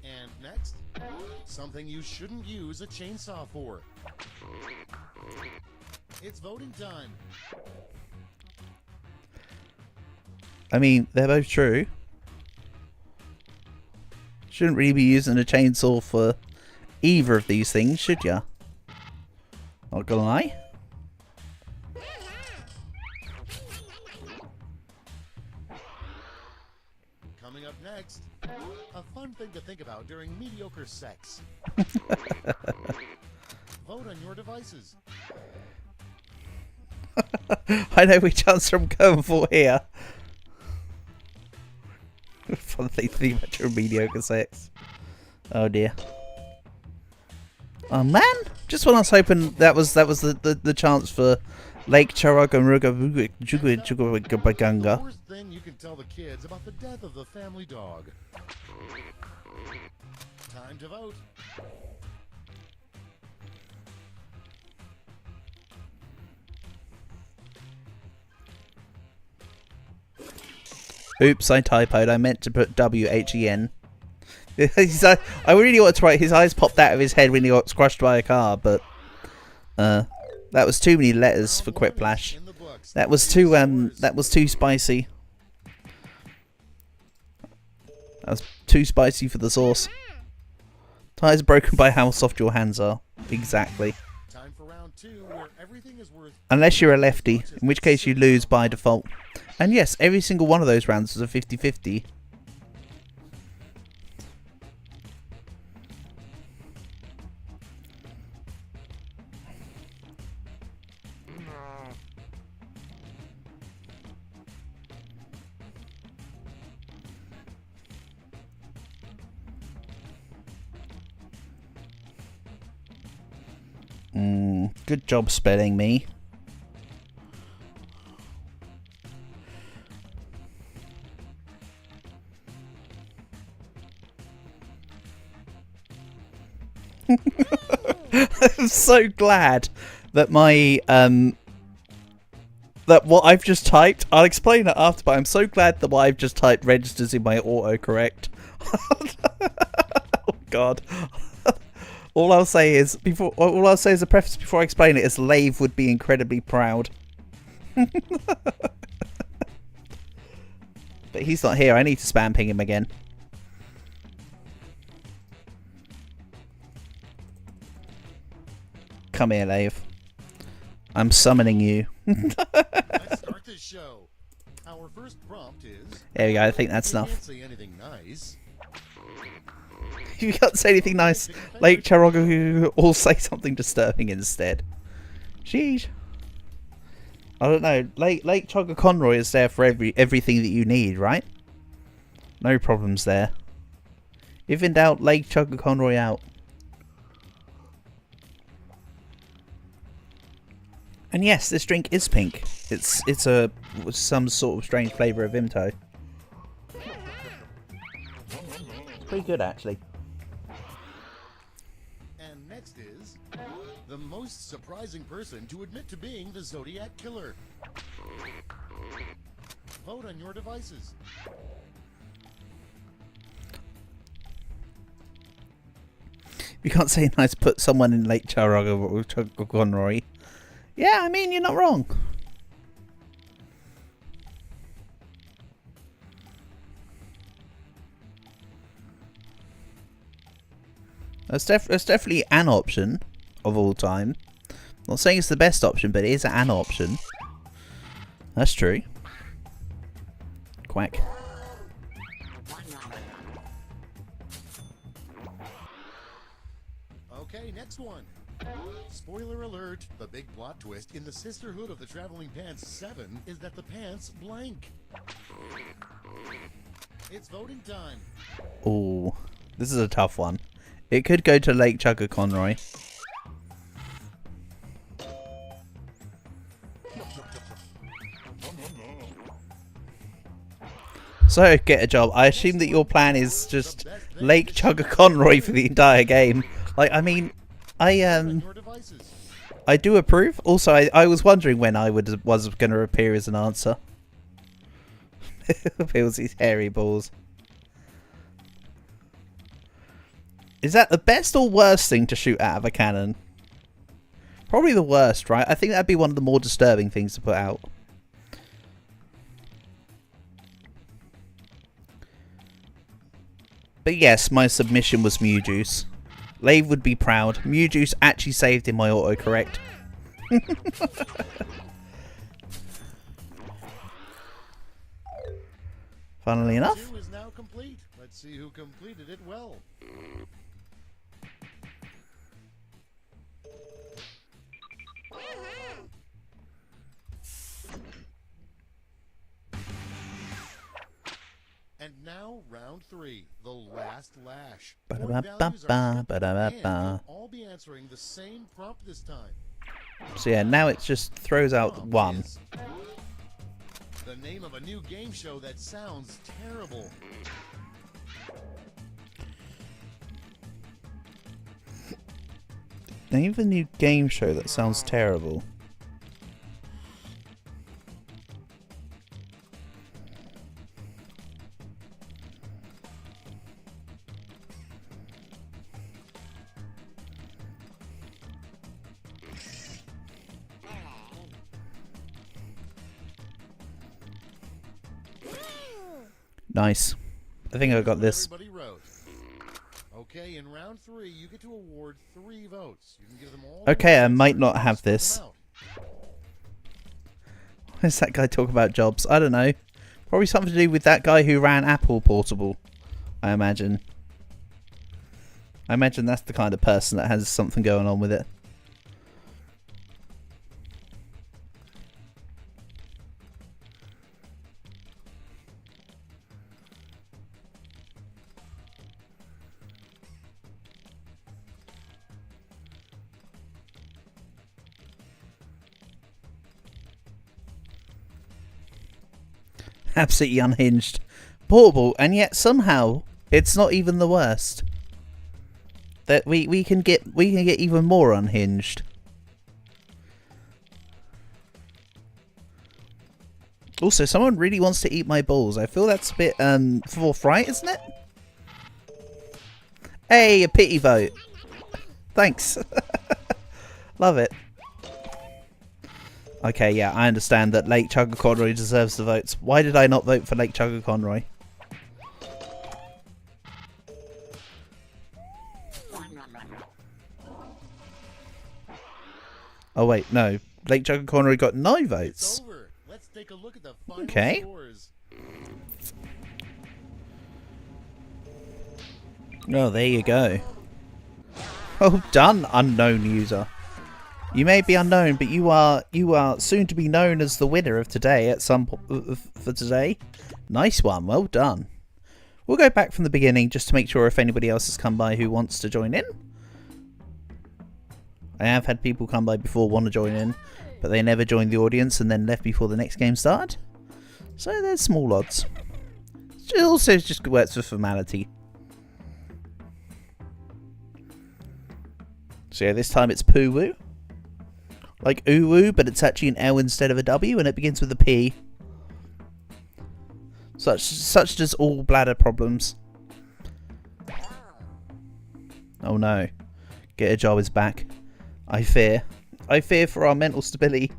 And next, something you shouldn't use a chainsaw for. It's voting time. I mean, they're both true. Shouldn't really be using a chainsaw for either of these things, should ya? Not gonna lie. Coming up next, a fun thing to think about during mediocre sex. Vote on your devices. I know which answer I'm going for here. Fun thing to think about during mediocre sex. Oh dear. Oh man! Just when I was hoping that was the chance for Lake Charagamuga. The worst thing you can tell the kids about the death of the family dog. Time to vote. Oops, I typoed. I meant to put W-H-E-N. I really wanted to write his eyes popped out of his head when he got squashed by a car, but that was too many letters for Quiplash. That was too spicy. That was too spicy for the sauce. Tires broken by how soft your hands are. Exactly. Time for round 2, where everything is worth. Unless you're a lefty, in which case you lose by default. And yes, every single one of those rounds was a 50-50. Good job spelling me. I'm so glad that my that what I've just typed, I'll explain it after, but I'm so glad that what I've just typed registers in my autocorrect. Oh god. All I'll say is as a preface before I explain it is Lave would be incredibly proud. But he's not here. I need to spam ping him again. Come here, Lave. I'm summoning you. Let's start this show. Our first prompt is. There we go. I think that's You enough. can't say anything nice. If you can't say anything nice, Lake Charoga will say something disturbing instead. Sheesh. I don't know. Lake Chugga Conroy is there for everything that you need, right? No problems there. If in doubt, Lake Chugga Conroy out. And yes, this drink is pink. It's some sort of strange flavour of Vimto. It's pretty good actually. And next is the most surprising person to admit to being the Zodiac Killer. Vote on your devices. You can't say nice put someone in Lake Chugga Conroy. Yeah, I mean, you're not wrong. That's definitely an option of all time. Not saying it's the best option, but it is an option. That's true. Quack. Okay, next one. Spoiler alert, the big plot twist in the Sisterhood of the Traveling Pants 7 is that the pants blank. It's voting time. Ooh, this is a tough one. It could go to Lake Chugga Conroy. So, get a job. I assume that your plan is just Lake Chugga Conroy for the entire game. Like, I mean, I do approve. Also, I was wondering when I was going to appear as an answer. Millsy's hairy balls. Is that the best or worst thing to shoot out of a cannon? Probably the worst, right? I think that'd be one of the more disturbing things to put out. But yes, my submission was Mew Juice. Lave would be proud. Mew Juice actually saved in my autocorrect. Funnily enough. 2 is now complete. Let's see who completed it well. And now, round 3, the last lash. Point values are simple, and you'll all be answering the same prompt this time. So yeah, now it just throws out Prompt one. is the name of a new game show that sounds terrible. Name of a new game show that sounds terrible. Nice. I think I got this. Everybody wrote. Okay, in round 3, you get to award 3 votes. You can give them all. Okay, I might not have Split this. them out. Why does that guy talk about jobs? I don't know. Probably something to do with that guy who ran Apple Portable, I imagine. I imagine that's the kind of person that has something going on with it. Absolutely unhinged. Portable, and yet somehow it's not even the worst. that we can get even more unhinged. Also, someone really wants to eat my balls. I feel that's a bit forthright, isn't it? Hey, a pity vote. Thanks. Love it. Okay, yeah, I understand that Lake Chugga Conroy deserves the votes. Why did I not vote for Lake Chugga Conroy? Oh wait, no. Lake Chugga Conroy got no votes. It's over. Let's take a look at the final Okay. scores. Oh, there you go. Oh, done, unknown user. You may be unknown, but you are soon to be known as the winner of today at some for today. Nice one, well done. We'll go back from the beginning just to make sure if anybody else has come by who wants to join in. I have had people come by before want to join in, but they never joined the audience and then left before the next game started. So there's small odds. It also just works for formality. So yeah, this time it's Poo-woo. Like Uwu, but it's actually an L instead of a W, and it begins with a P. Such does all bladder problems. Oh no. Get a job is back. I fear. I fear for our mental stability.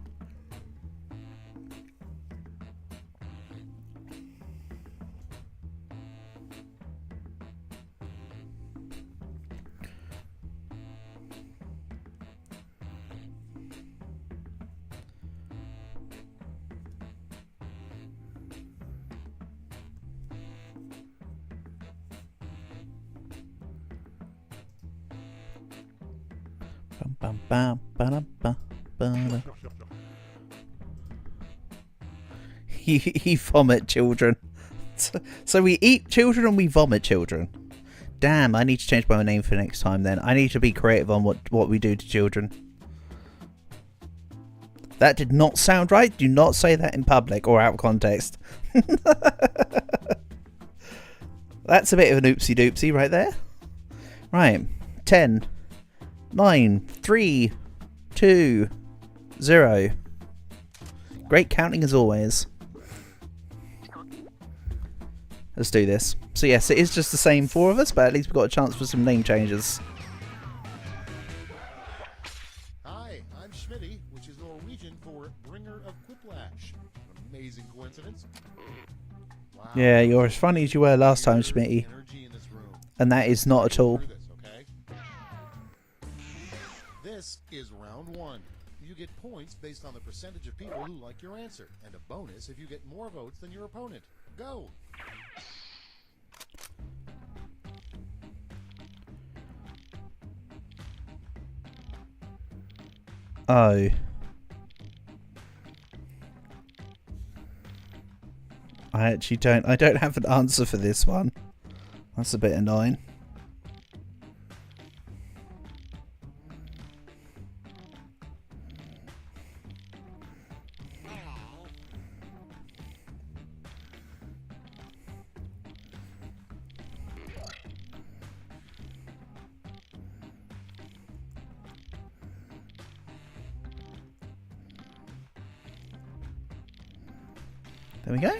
He vomit children. So we eat children and we vomit children. Damn, I need to change my name for next time then. I need to be creative on what we do to children. That did not sound right. Do not say that in public or out of context. That's a bit of an oopsie doopsie right there. Right. 10, 9, 3, 2, 0. Great counting as always. Let's do this. So yes, it is just the same four of us, but at least we've got a chance for some name changes. Hi, I'm Schmitty, which is Norwegian for bringer of quiplash. An amazing coincidence. Wow. Yeah, you're as funny as you were last time, Schmitty. And that is not at all. This is round one. You get points based on the percentage of people who like your answer, and a bonus if you get more votes than your opponent. Go! Oh. I don't have an answer for this one. That's a bit annoying. There we go.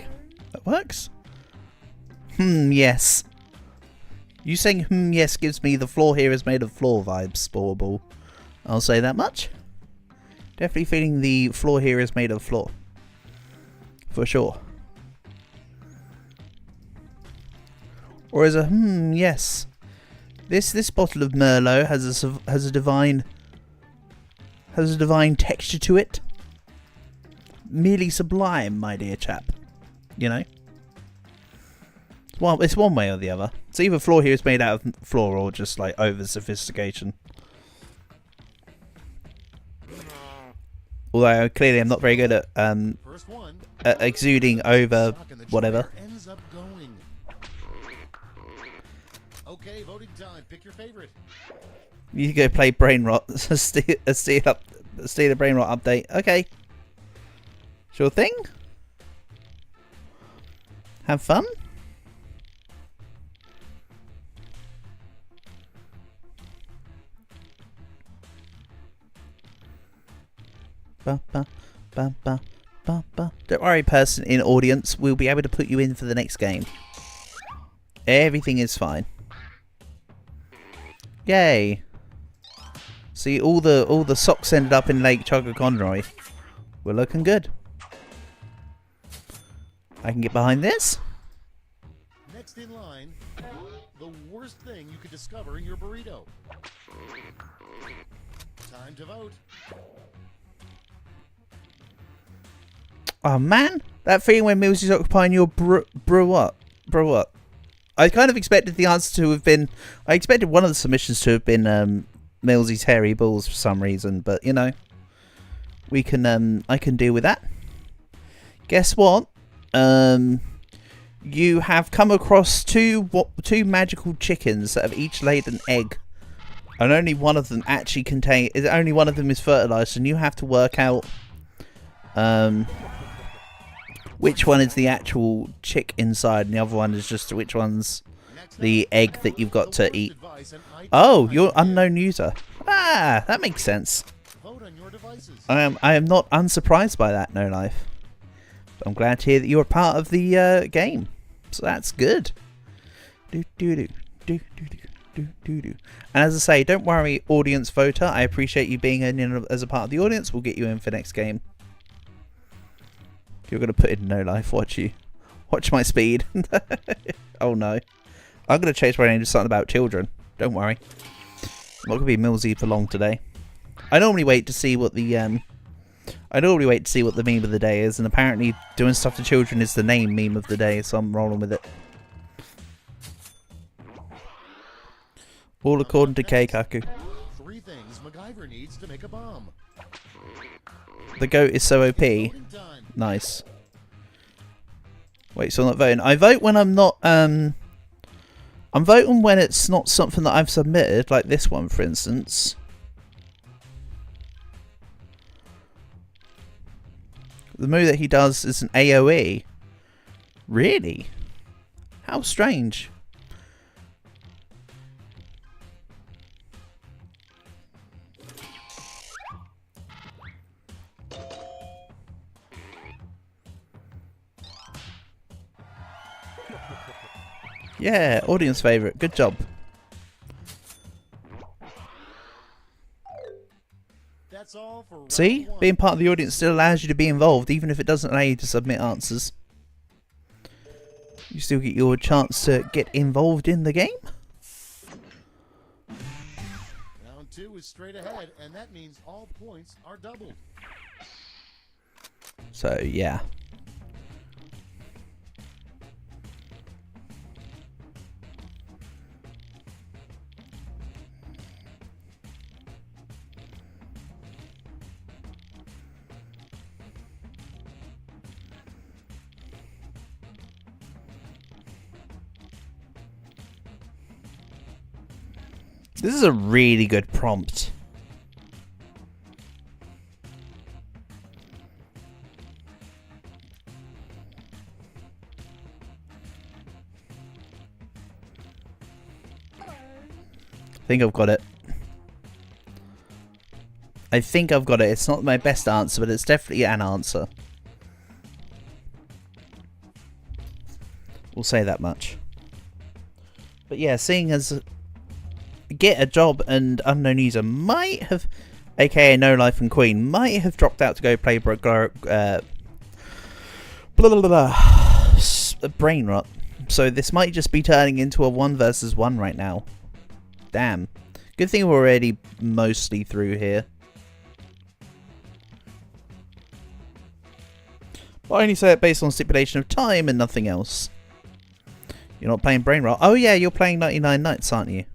That works. Yes. You saying yes gives me the floor here is made of floor vibes, Sporball. I'll say that much. Definitely feeling the floor here is made of floor. For sure. Or is a yes. This bottle of Merlot has a divine texture to it. Merely sublime, my dear chap. You know? Well, it's one way or the other. It's either floor here is made out of floor or just like over sophistication. Although clearly I'm not very good at exuding over whatever. Okay, voting time. Pick your favorite. You go play Brain Rot. steal the Brain Rot update. Okay. Sure thing. Have fun. Ba, ba, ba, ba, ba, ba. Don't worry, person in audience. We'll be able to put you in for the next game. Everything is fine. Yay! See, all the socks ended up in Lake Chuggaconroy. We're looking good. I can get behind this. Next in line, the worst thing you could discover in your burrito. Time to vote. Oh man, that feeling when Millsy's occupying your brew what? I kind of expected the answer to have been. I expected one of the submissions to have been Millsy's hairy balls for some reason, but you know, we can. I can deal with that. Guess what? You have come across two magical chickens that have each laid an egg, and only one of them actually only one of them is fertilized, and you have to work out which one is the actual chick inside, and the other one is just which one's the egg that you've got to eat. Oh, you're unknown user. Ah, that makes sense. I am not unsurprised by that, No Life. I'm glad to hear that you're a part of the game. So that's good. And as I say, don't worry, audience voter. I appreciate you being in as a part of the audience. We'll get you in for next game. You're going to put in No Life, watch you. Watch my speed. Oh no. I'm going to change my name to something about children. Don't worry. I'm not going to be Millsy for long today. I normally wait to see what the meme of the day is, and apparently doing stuff to children is the meme of the day, so I'm rolling with it. All according to Keikaku. 3 things MacGyver needs to make a bomb. The goat is so OP. Nice. Wait, so I'm not voting. I vote when I'm not, I'm voting when it's not something that I've submitted, like this one, for instance. The move that he does is an AoE. Really? How strange. Yeah, audience favourite. Good job. That's all for See? round 1. Being part of the audience still allows you to be involved, even if it doesn't allow you to submit answers. You still get your chance to get involved in the game. Round 2 is straight ahead, and that means all points are doubled. So, yeah. This is a really good prompt. I think I've got it. I think I've got it. It's not my best answer, but it's definitely an answer. We'll say that much. But yeah, seeing as Get a Job and Unknown User might have, aka No Life and Queen, might have dropped out to go play Brain Rot. So this might just be turning into a 1 versus 1 right now. Damn. Good thing we're already mostly through here. But I only say it based on stipulation of time and nothing else. You're not playing Brain Rot. Oh yeah, you're playing 99 Nights, aren't you?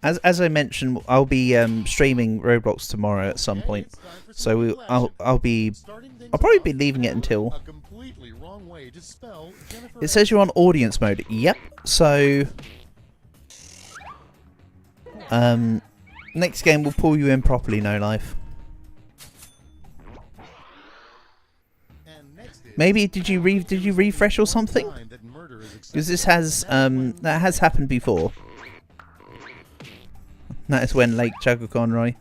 As I mentioned, I'll be streaming Roblox tomorrow at some point, so I'll probably be leaving it until. It says you're on audience mode. Yep. So next game we'll pull you in properly, No Life. Maybe did you refresh or something? Because this has that has happened before. That is when Lake Chuggaconroy.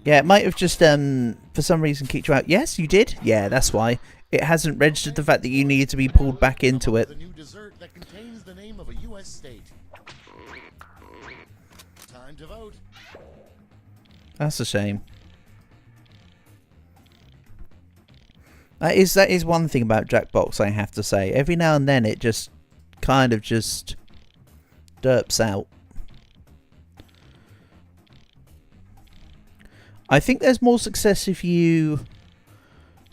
Yeah, it might have just, for some reason kicked you out. Yes, you did? Yeah, that's why. It hasn't registered the fact that you needed to be pulled back into it. The new dessert that contains the name of a U.S. state. Time to vote. That's a shame. That is one thing about Jackbox, I have to say. Every now and then it just kind of just derps out. I think there's more success if you,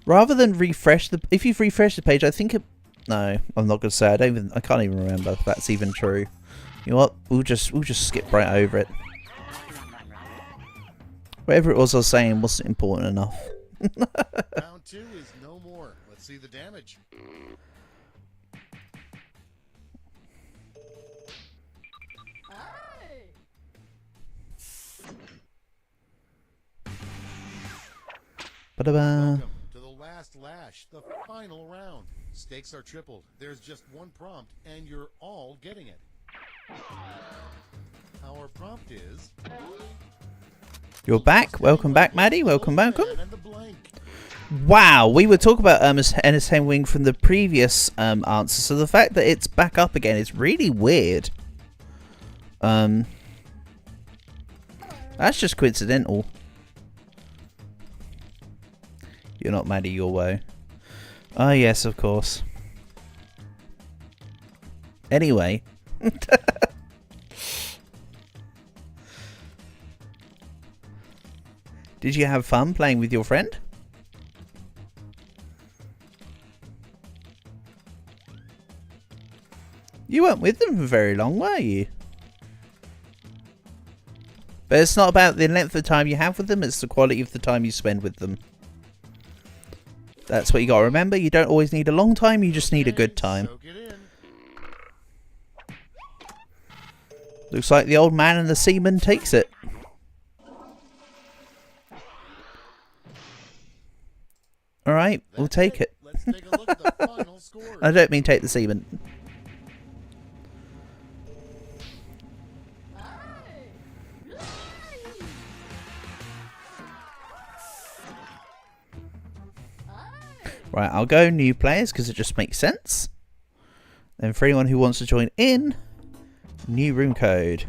rather than refresh the, if you've refreshed the page, I think it, no, I'm not going to say, I can't even remember if that's even true. You know what, we'll just skip right over it. Whatever it was I was saying wasn't important enough. Round 2 is no more. Let's see the damage. Ba-da-ba. Welcome to the last lash, the final round. Stakes are tripled. There's just one prompt, and you're all getting it. Our prompt is... You're back. Welcome back, Maddie. Welcome. Wow, we were talking about NSM Wing from the previous answer, so the fact that it's back up again is really weird. That's just coincidental. You're not Maddie, you're Woe. Oh yes, of course. Anyway. Did you have fun playing with your friend? You weren't with them for very long, were you? But it's not about the length of time you have with them, it's the quality of the time you spend with them. That's what you gotta remember. You don't always need a long time, you just need a good time. Looks like the old man and the seaman takes it. Alright, we'll take it. Let's take a look at the final score. I don't mean take the seaman. Right, I'll go new players because it just makes sense. And for anyone who wants to join in, new room code.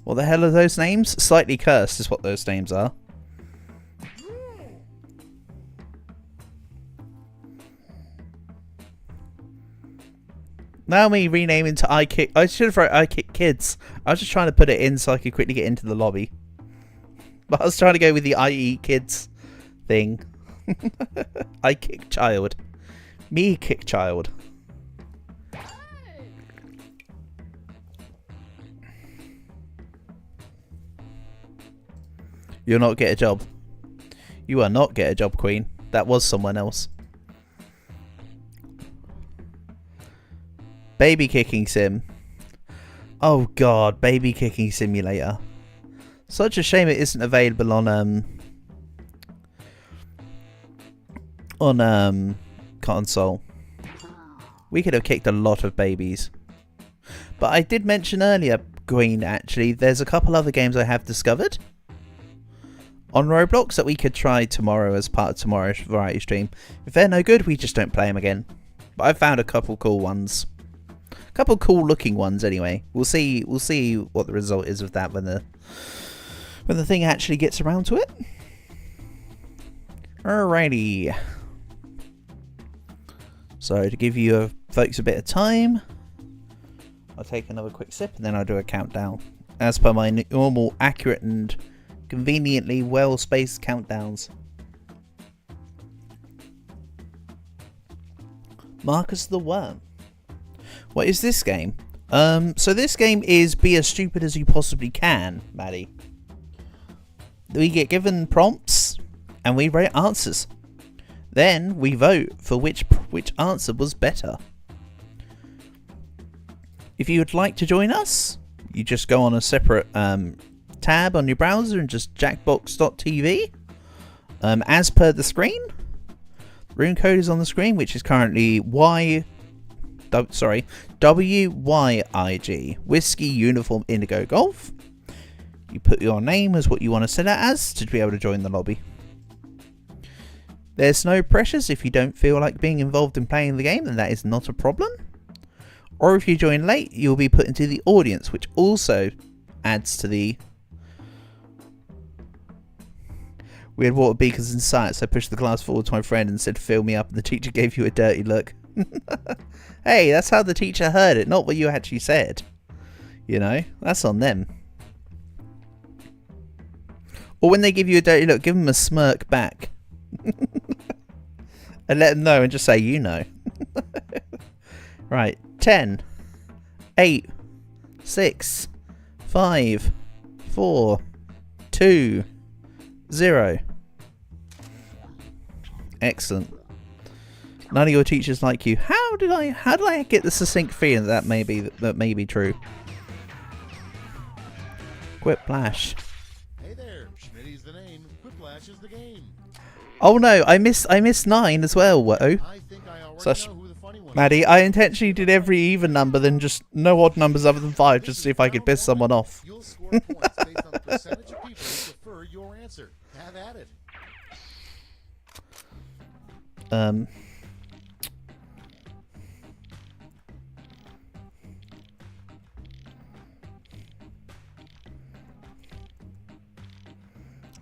What the hell are those names? Slightly cursed is what those names are. Now me renaming to iKick. I should have wrote iKick Kids. I was just trying to put it in so I could quickly get into the lobby. But I was trying to go with the IE Kids thing. I kick child. Me kick child. You'll not get a job. You are not get a job, Queen. That was someone else. Baby kicking sim. Oh god, baby kicking simulator. Such a shame it isn't available on console. We could have kicked a lot of babies. But I did mention earlier, Queen, actually, there's a couple other games I have discovered on Roblox that we could try tomorrow as part of tomorrow's variety stream. If they're no good, we just don't play them again. But I found a couple cool ones. A couple cool looking ones anyway. We'll see what the result is of that when the thing actually gets around to it. Alrighty. So to give you folks a bit of time, I'll take another quick sip and then I'll do a countdown. As per my normal, accurate and conveniently well-spaced countdowns. Marcus the Worm. What is this game? So this game is be as stupid as you possibly can, Maddie. We get given prompts and we write answers. Then we vote for which answer was better. If you would like to join us, you just go on a separate tab on your browser and just jackbox.tv. As per the screen, room code is on the screen, which is currently WYIG, Whiskey Uniform Indigo Golf. You put your name as what you want to set it as to be able to join the lobby. There's no pressures. If you don't feel like being involved in playing the game, then that is not a problem. Or if you join late, you'll be put into the audience, which also adds to the... We had water beakers in sight, so I pushed the glass forward to my friend and said, "Fill me up," and the teacher gave you a dirty look. Hey, that's how the teacher heard it, not what you actually said. You know, that's on them. Or when they give you a dirty look, give them a smirk back. And let them know and just say, you know. Right, 10, 8, 6, 5, 4, 2, 0. Excellent. None of your teachers like you. How did I get the succinct feeling that may be true? Quiplash. Hey there, Schmitty's the name. Quiplash is the game. Oh no, I missed 9 as well. Whoa. I think I already know who the funny one is. Maddie, I intentionally did every even number, then just no odd numbers other than 5, just to see if I could piss someone off. You'll score points based on the percentage of people who prefer your answer. Have at it.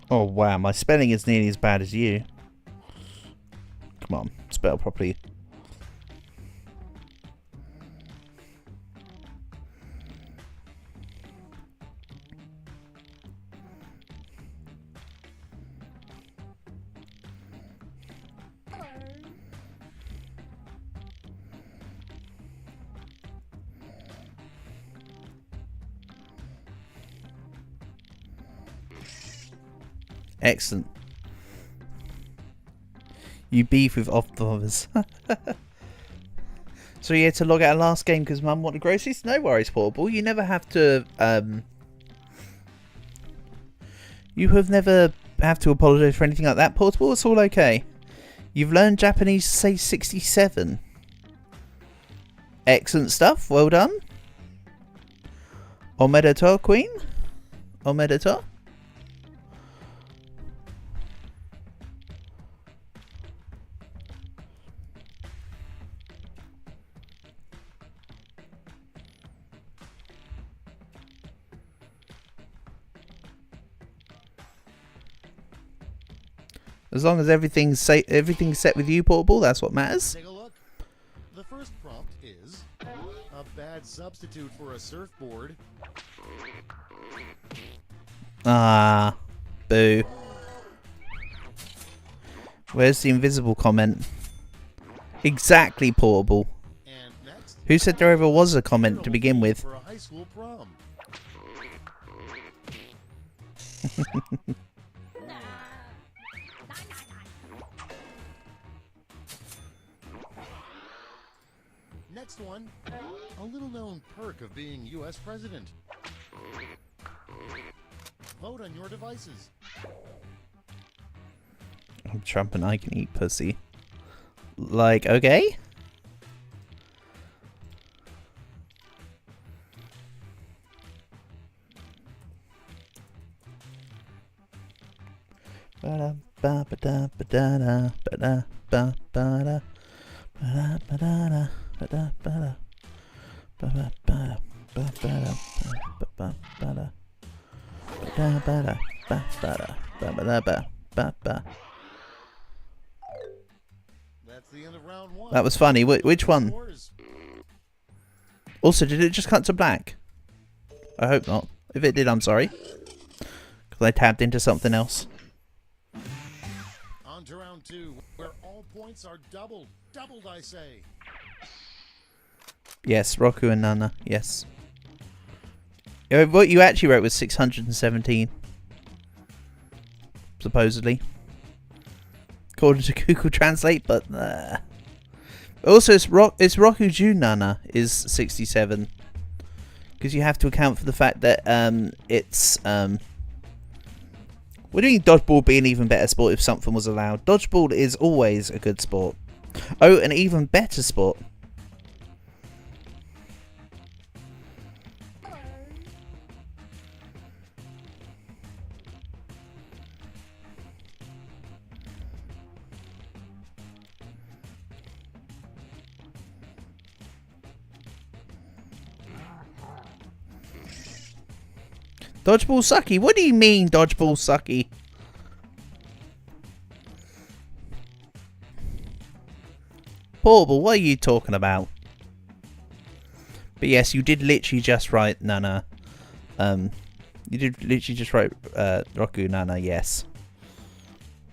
Oh wow, my spelling is nearly as bad as you. Come on, spell properly. Excellent. You beef with off-bothers. So you had to log out of last game because Mum wanted groceries? No worries, Portable. You never have to... You have never have to apologise for anything like that, Portable. It's all okay. You've learned Japanese to say 67. Excellent stuff. Well done. Omedetou, Queen. Omedetou. As long as everything's set with you, Portable, that's what matters. Take a look. The first prompt is a bad substitute for a surfboard. Ah, boo. Where's the invisible comment? Exactly, Portable. And next, Who said there ever was a comment to begin with? for a high school prom. Next one, a little known perk of being U.S. president. Vote on your devices. I'm Trump and I can eat pussy. Like, okay? That's the end of round one. That was funny. Which one? Scores. Also, did it just cut to black? I hope not. If it did, I'm sorry. Because I tabbed into something else. On to round two, where all points are doubled. Doubled, I say. Yes, Roku and Nana. Yes. What you actually wrote was 617. Supposedly. According to Google Translate, but... Also, it's Roku June Nana is 67. Because you have to account for the fact that it's... What do you mean dodgeball would be an even better sport if something was allowed? Dodgeball is always a good sport. Oh, an even better sport. Dodgeball sucky? What do you mean dodgeball sucky? Portable, what are you talking about? But yes, you did literally just write Nana. You did literally just write Roku Nana, yes.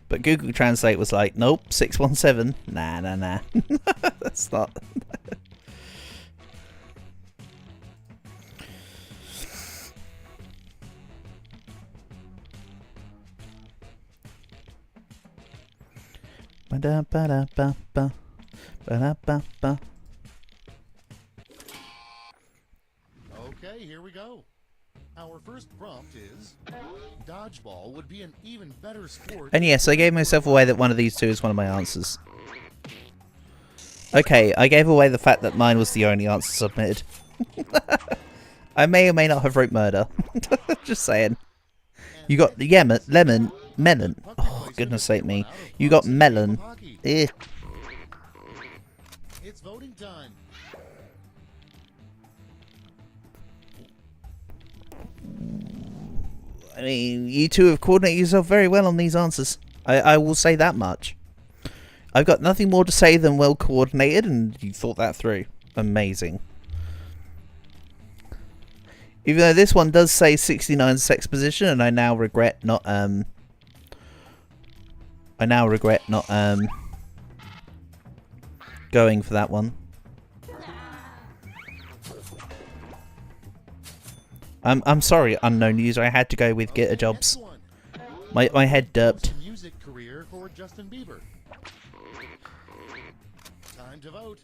But Google Translate was like, nope, 617. Nah. That's not. Ba-da-ba-da-ba-ba. Ba-da-ba-ba. Okay, here we go. Our first prompt is dodgeball would be an even better sport. And yes, I gave myself away that one of these two is one of my answers. Okay, I gave away the fact that mine was the only answer submitted. I may or may not have wrote murder. Just saying. You got lemon, melon. Oh, goodness sake me. You got melon. Eh. It's voting time. I mean, you two have coordinated yourself very well on these answers. I will say that much. I've got nothing more to say than well coordinated, and you thought that through. Amazing. Even though this one does say 69 sex position, and I now regret not going for that one. I'm sorry, unknown user. I had to go with Getter Jobs. My head derped. Music career for Justin Bieber. Time to vote.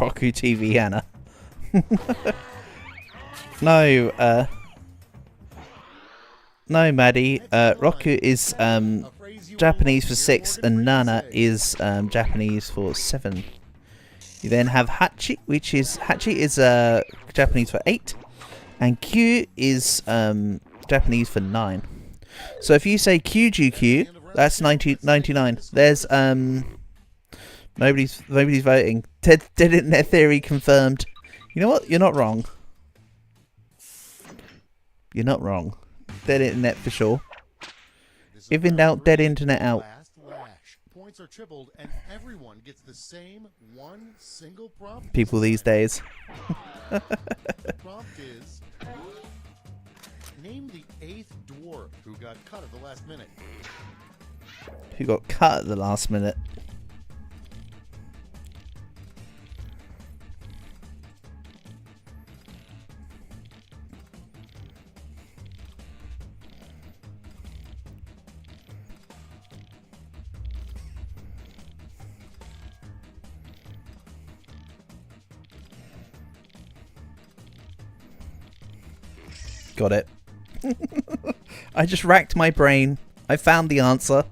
Roku TV Anna. No, no, Maddie. Roku is Japanese for 6, and Nana is Japanese for 7. You then have Hachi, which is Japanese for 8, and Q is Japanese for 9. So if you say QGQ, that's 99. There's nobody's voting. Dead Internet Theory confirmed. You know what? You're not wrong. You're not wrong. Dead Internet for sure. If in doubt, dead Internet out. Points are tripled, and everyone gets the same one single prompt. People these days. The prompt is: name the 8th dwarf who got cut at the last minute. Who got cut at the last minute? Got it. I just racked my brain. I found the answer.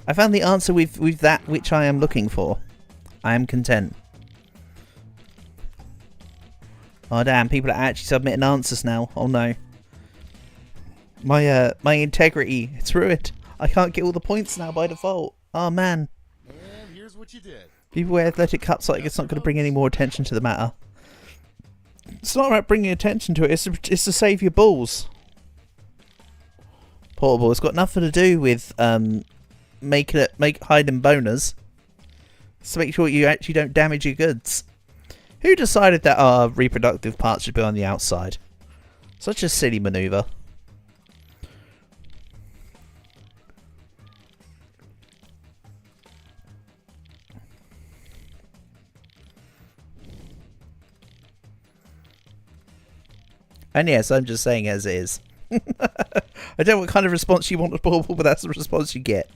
I found the answer with that which I am looking for. I am content. Oh damn, people are actually submitting answers now. Oh no. My integrity, it's ruined. I can't get all the points now by default. Oh man. And here's what you did. People wear athletic cups like it's not going to bring any more attention to the matter. It's not about bringing attention to it, it's to save your balls. Portable, it's got nothing to do with hiding boners. It's to make sure you actually don't damage your goods. Who decided that our reproductive parts should be on the outside? Such a silly maneuver. And yes, I'm just saying as is. I don't know what kind of response you want to Portable, but that's the response you get.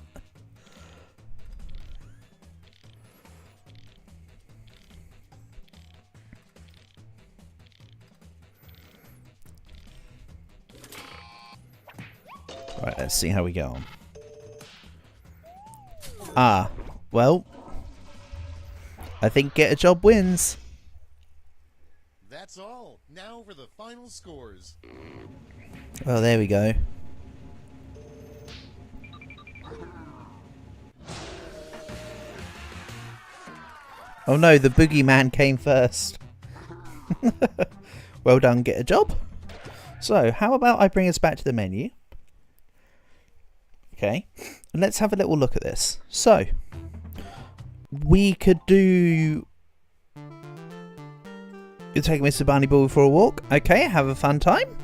Right, let's see how we go on. Ah, well, I think Get a Job wins. That's all. Now for the final scores. Oh, there we go. Oh no, the boogeyman came first. Well done, Get a Job. So, how about I bring us back to the menu? Okay, and let's have a little look at this. So, we could do... You're taking Mr. Barney Ball for a walk. Okay, have a fun time.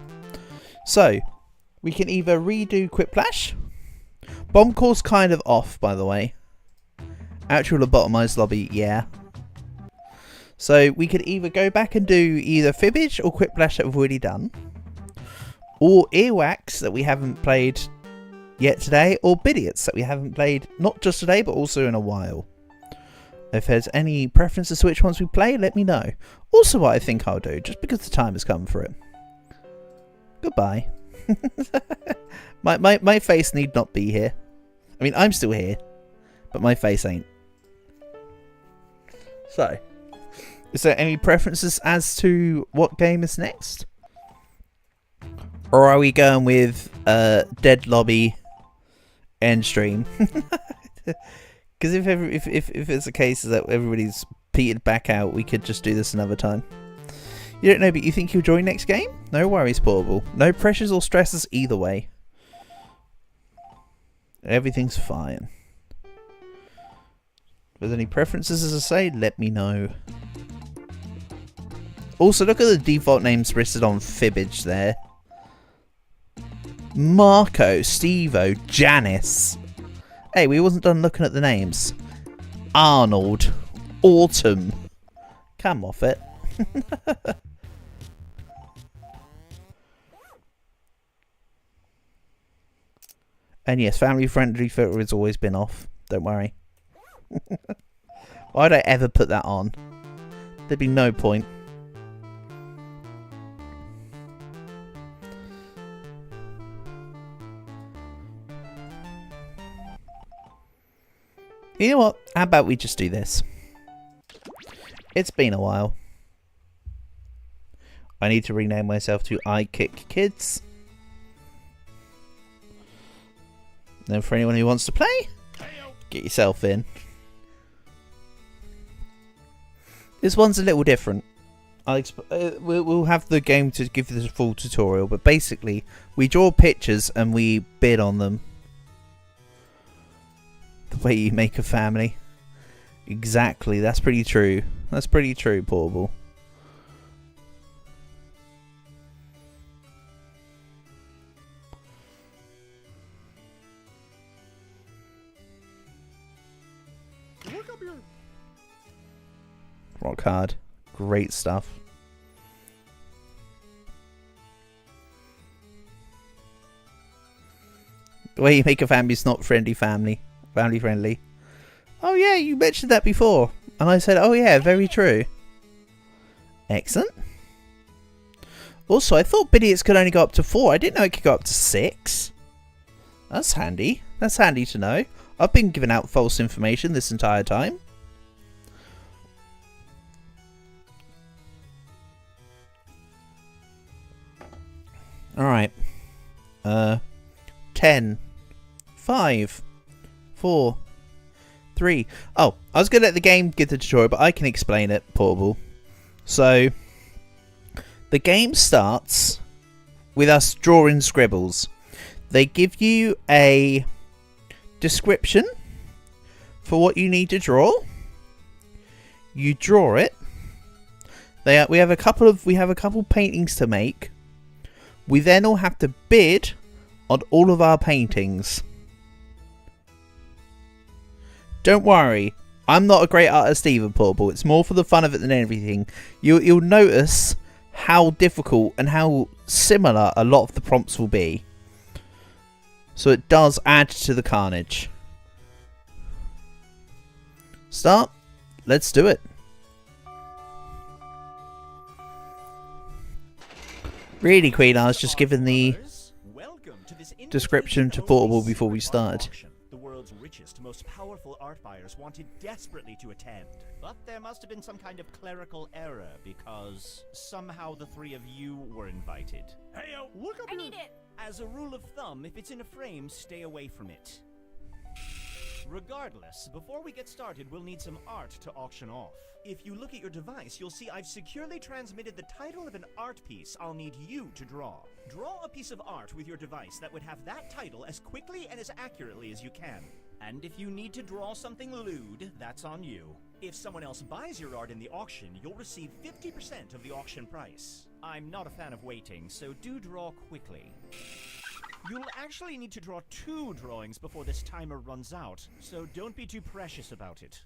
So, we can either redo Quiplash. Bomb Call's kind of off, by the way. Actual lobotomized lobby, yeah. So, we could either go back and do either Fibbage or Quiplash that we've already done. Or Earwax that we haven't played yet today. Or Bidiots that we haven't played not just today, but also in a while. If there's any preferences to which ones we play, let me know. Also what I think I'll do, just because the time has come for it. Goodbye. my face need not be here. I mean, I'm still here, but my face ain't. So, is there any preferences as to what game is next? Or are we going with Dead Lobby End Stream? Because if it's a case that everybody's petered back out, we could just do this another time. You don't know, but you think you'll join next game? No worries, Portable. No pressures or stresses either way. Everything's fine. If there's any preferences, as I say, let me know. Also, look at the default names listed on Fibbage there. Marco, Stevo, Janice. Hey, we wasn't done looking at the names. Arnold. Autumn. Come off it. And yes, family friendly filter has always been off. Don't worry. Why'd I ever put that on? There'd be no point. You know what? How about we just do this? It's been a while. I need to rename myself to I Kick Kids. Then for anyone who wants to play, get yourself in. This one's a little different. We'll have the game to give this a full tutorial, but basically we draw pictures and we bid on them. The way you make a family. Exactly, that's pretty true. That's pretty true, Portable. Rock hard. Great stuff. The way you make a family is not friendly family. Family friendly. Oh yeah, you mentioned that before. And I said, oh yeah, very true. Excellent. Also, I thought Bidiots could only go up to 4. I didn't know it could go up to 6. That's handy. That's handy to know. I've been giving out false information this entire time. Alright. 10. 5. 4. 3. Oh, I was going to let the game give the tutorial, but I can explain it, Portable. So, the game starts with us drawing scribbles. They give you a description for what you need to draw. You draw it. We have a couple paintings to make. We then all have to bid on all of our paintings. Don't worry, I'm not a great artist either, Portable. It's more for the fun of it than everything. You'll notice how difficult and how similar a lot of the prompts will be. So it does add to the carnage. Start. Let's do it. Really, Queen, I was just given the description to Portable before we started. The world's richest, most powerful art buyers wanted desperately to attend. But there must have been some kind of clerical error, because somehow the three of you were invited. Heyo, look up here! I need it! As a rule of thumb, if it's in a frame, stay away from it. Regardless, before we get started, we'll need some art to auction off. If you look at your device, you'll see I've securely transmitted the title of an art piece I'll need you to draw. Draw a piece of art with your device that would have that title as quickly and as accurately as you can. And if you need to draw something lewd, that's on you. If someone else buys your art in the auction, you'll receive 50% of the auction price. I'm not a fan of waiting, so do draw quickly. You'll actually need to draw 2 drawings before this timer runs out, so don't be too precious about it.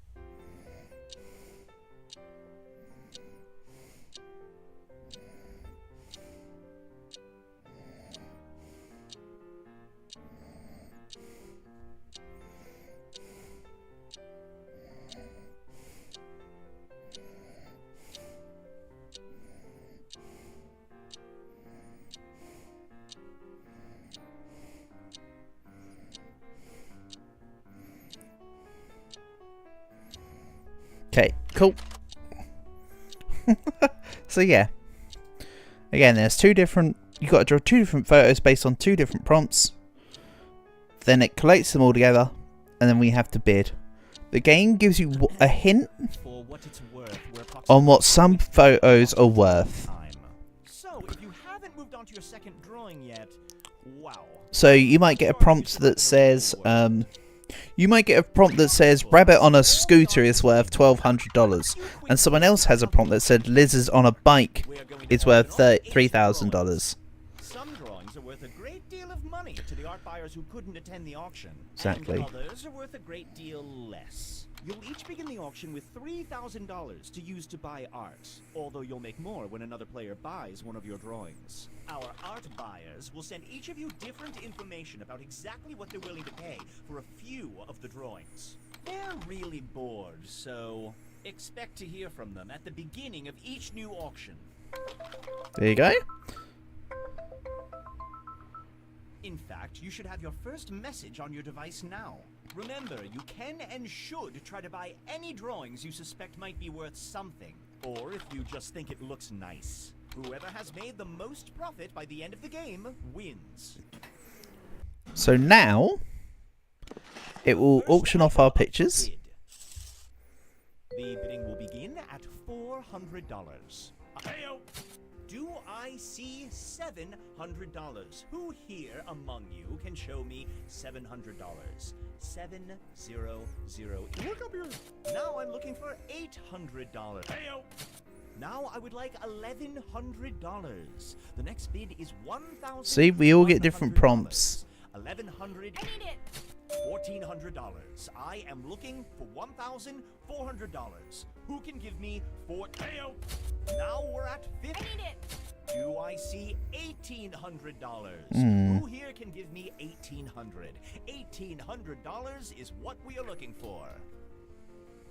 Okay, cool. So yeah, again, there's 2 different. You got to draw 2 different photos based on 2 different prompts. Then it collates them all together, and then we have to bid. The game gives you a hint on what some photos are worth. So if you haven't moved on to your second drawing yet, wow. So you might get a prompt that says, rabbit on a scooter is worth $1,200, and someone else has a prompt that said lizards on a bike is worth $3,000. Some drawings are worth a great deal of money to the art buyers who couldn't attend the auction. Exactly. And others are worth a great deal less. You'll each begin the auction with $3,000 to use to buy art, although you'll make more when another player buys one of your drawings. Our art buyers will send each of you different information about exactly what they're willing to pay for a few of the drawings. They're really bored, so expect to hear from them at the beginning of each new auction. There you go. In fact, you should have your first message on your device now. Remember, you can and should try to buy any drawings you suspect might be worth something, or if you just think it looks nice. Whoever has made the most profit by the end of the game wins. So now, it will auction off our pictures. The bidding will begin at $400. Do I see $700? Who here among you can show me $700? 700. Look up here. Now I'm looking for $800. Now I would like $1,100. The next bid is $1,000. See, we all get different prompts. $1,100. I need it. $1,400. I am looking for $1,400. Who can give me Now we're at 50. I need it. Do I see $1,800? Who here can give me $1,800? $1,800 is what we are looking for.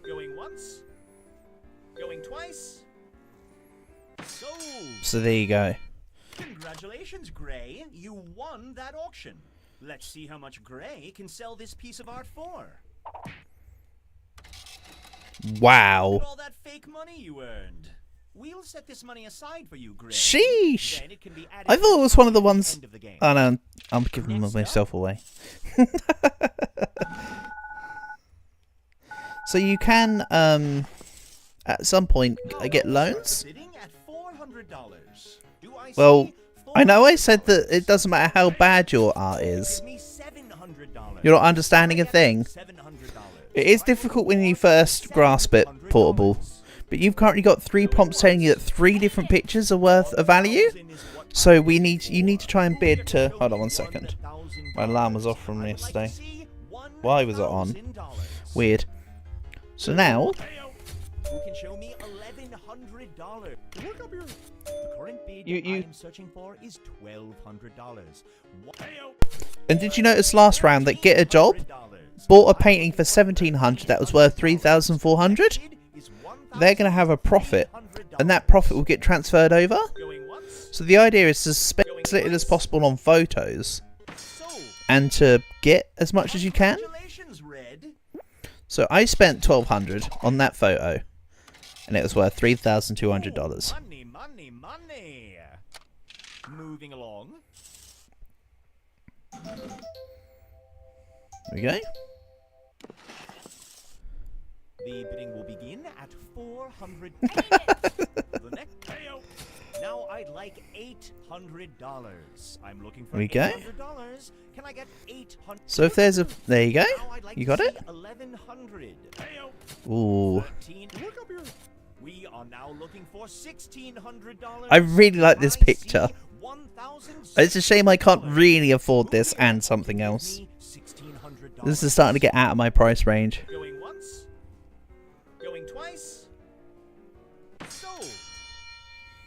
Going once. Going twice. Sold. So there you go. Congratulations, Gray. You won that auction. Let's see how much Gray can sell this piece of art for. Wow. Look at all that fake money you earned. We'll set this money aside for you, Gray. Sheesh. Then it can be added I thought it was one of the at ones. end of the game. Oh no, I'm giving myself away. So you can, at some point, get loans. Well, I know I said that it doesn't matter how bad your art is. You're not understanding a thing. It is difficult when you first grasp it, Portable. But you've currently got 3 prompts telling you that 3 different pictures are worth a value. So you need to try and bid to... Hold on 1 second. My alarm was off from yesterday. Why was it on? Weird. So now... $1,100. Look up here. The current bid I'm searching for is $1,200. And did you notice last round that Get a Job bought a painting for $1,700 that was worth $3,400? They're going to have a profit, and that profit will get transferred over. So the idea is to spend as little as possible on photos and to get as much as you can. So I spent $1,200 on that photo, and it was worth $3,200. Money, money, money. Moving along. There we go. The bidding will begin at $400. The next payout. Now I'd like $800. I'm looking for $800. Can I get $800? So if there's a, there you go. You got it. $1,100. Ooh. Look up here. We are now looking for $1,600. I really like this picture. It's a shame I can't really afford this and something else. This is starting to get out of my price range. Going once. Going twice. Sold.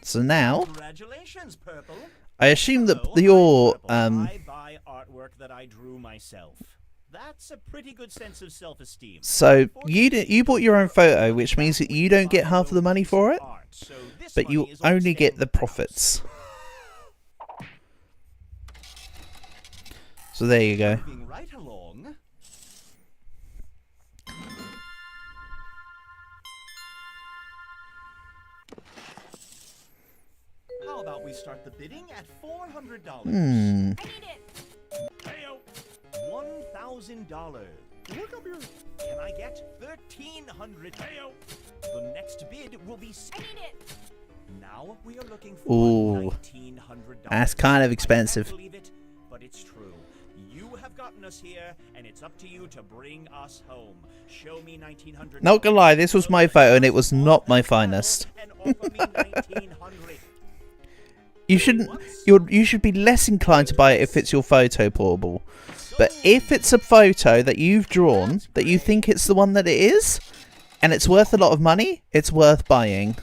So now, Congratulations, Purple. I assume that your I buy artwork that I drew myself. That's a pretty good sense of self-esteem. So you bought your own photo, which means that you don't get half of the money for it, but you only get the profits. So there you go. Moving right along. How about we start the bidding at $400? I need it. Payout. $1,000. Look up here. Can I get $1,300? Payout. The next bid will be. I need it. Now we are looking for $1,900. That's kind of expensive. I can't believe it, but it's true. You have gotten us here, and it's up to you to bring us home. Show me $1,900. Not gonna lie, this was my photo, and it was not my finest. And offer me $1,900. You shouldn't. You should be less inclined to buy it if it's your photo, Portable. But if it's a photo that you've drawn that you think it's the one that it is, and it's worth a lot of money, it's worth buying.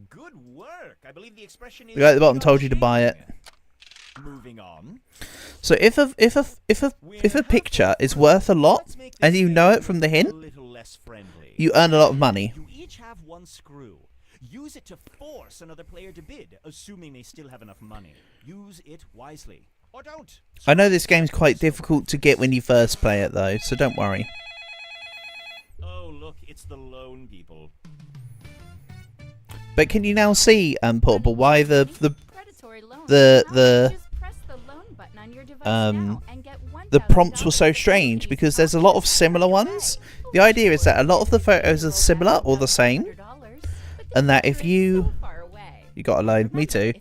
Good work. I believe the expression is. The guy at the bottom told you to buy it. Moving on. So if a picture is worth a lot and you know it from the hint, you earn a lot of money. You each have one screw. Use it to force another player to bid, assuming they still have enough money. Use it wisely. Or don't. I know this game's quite difficult to get when you first play it though, so don't worry. Oh look, it's the lone people. But can you now see, Portable, why the prompts were so strange? Because there's a lot of similar ones. The idea is that a lot of the photos are similar or the same, and that if you got a loan, me too.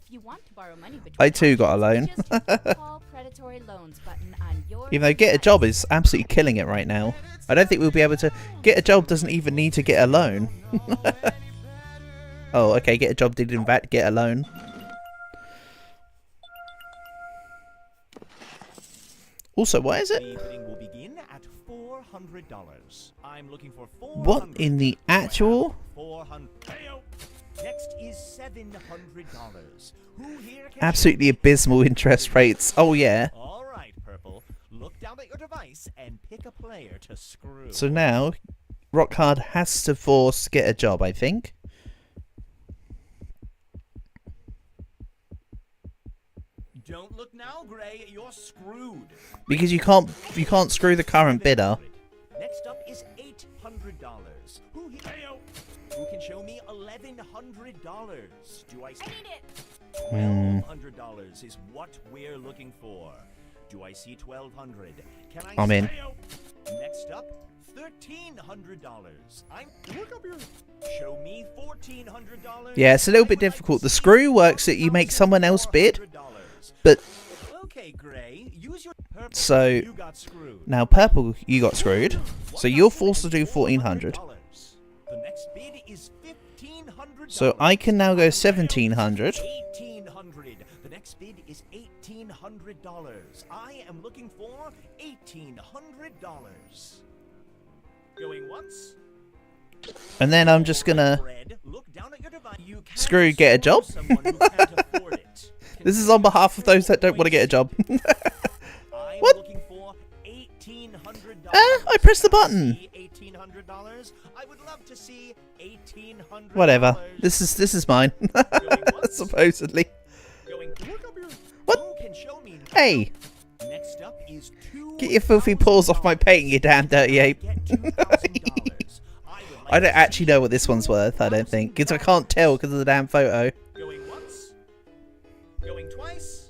I too got a loan. Even though Get a Job is absolutely killing it right now. I don't think we'll be able to. Get a Job doesn't even need to get a loan. Oh, okay, Get a Job did in fact get a loan. Also, what is it? Will begin at $400. I'm looking for $400. What in the actual? 400. Next is $700. Who here can Absolutely abysmal interest rates. Oh yeah. All right, Purple. Look down at your device and pick a player to screw. So now, Rockhard has to force Get a Job, I think. Don't look now, Gray. You're screwed. Because you can't screw the current bidder. Next up is $800. Who can show me $1,100? Do I see it? $1,200 is what we're looking for. Do I see $1,200? Can I? I'm in. Next up, $1,300. Look up here. Show me $1,400. Yeah, it's a little bit difficult. The screw works that you make someone else bid, but okay, Gray, use your so you got screwed. Now Purple, you got screwed. So you're forced to do $1,400. The next bid is $1,500. So I can now go $1,700. $1,800. The next bid is $1,800. I am looking for $1,800. Going once. And then I'm just gonna Red, look down at your device. You can't screw get a job. score someone who can't afford it. This is on behalf of those that don't want to get a job. I'm What? looking for $1,800. I pressed the button. $1,800. I would love to see $1,800. Whatever. This is mine. Going once, Supposedly. going look up your. What? Who can show me? Hey, Next up is get your filthy paws off my painting, you damn dirty ape. Get $2,000. I don't actually know what this one's worth, I don't think. Because I can't tell because of the damn photo. Going once. Going twice.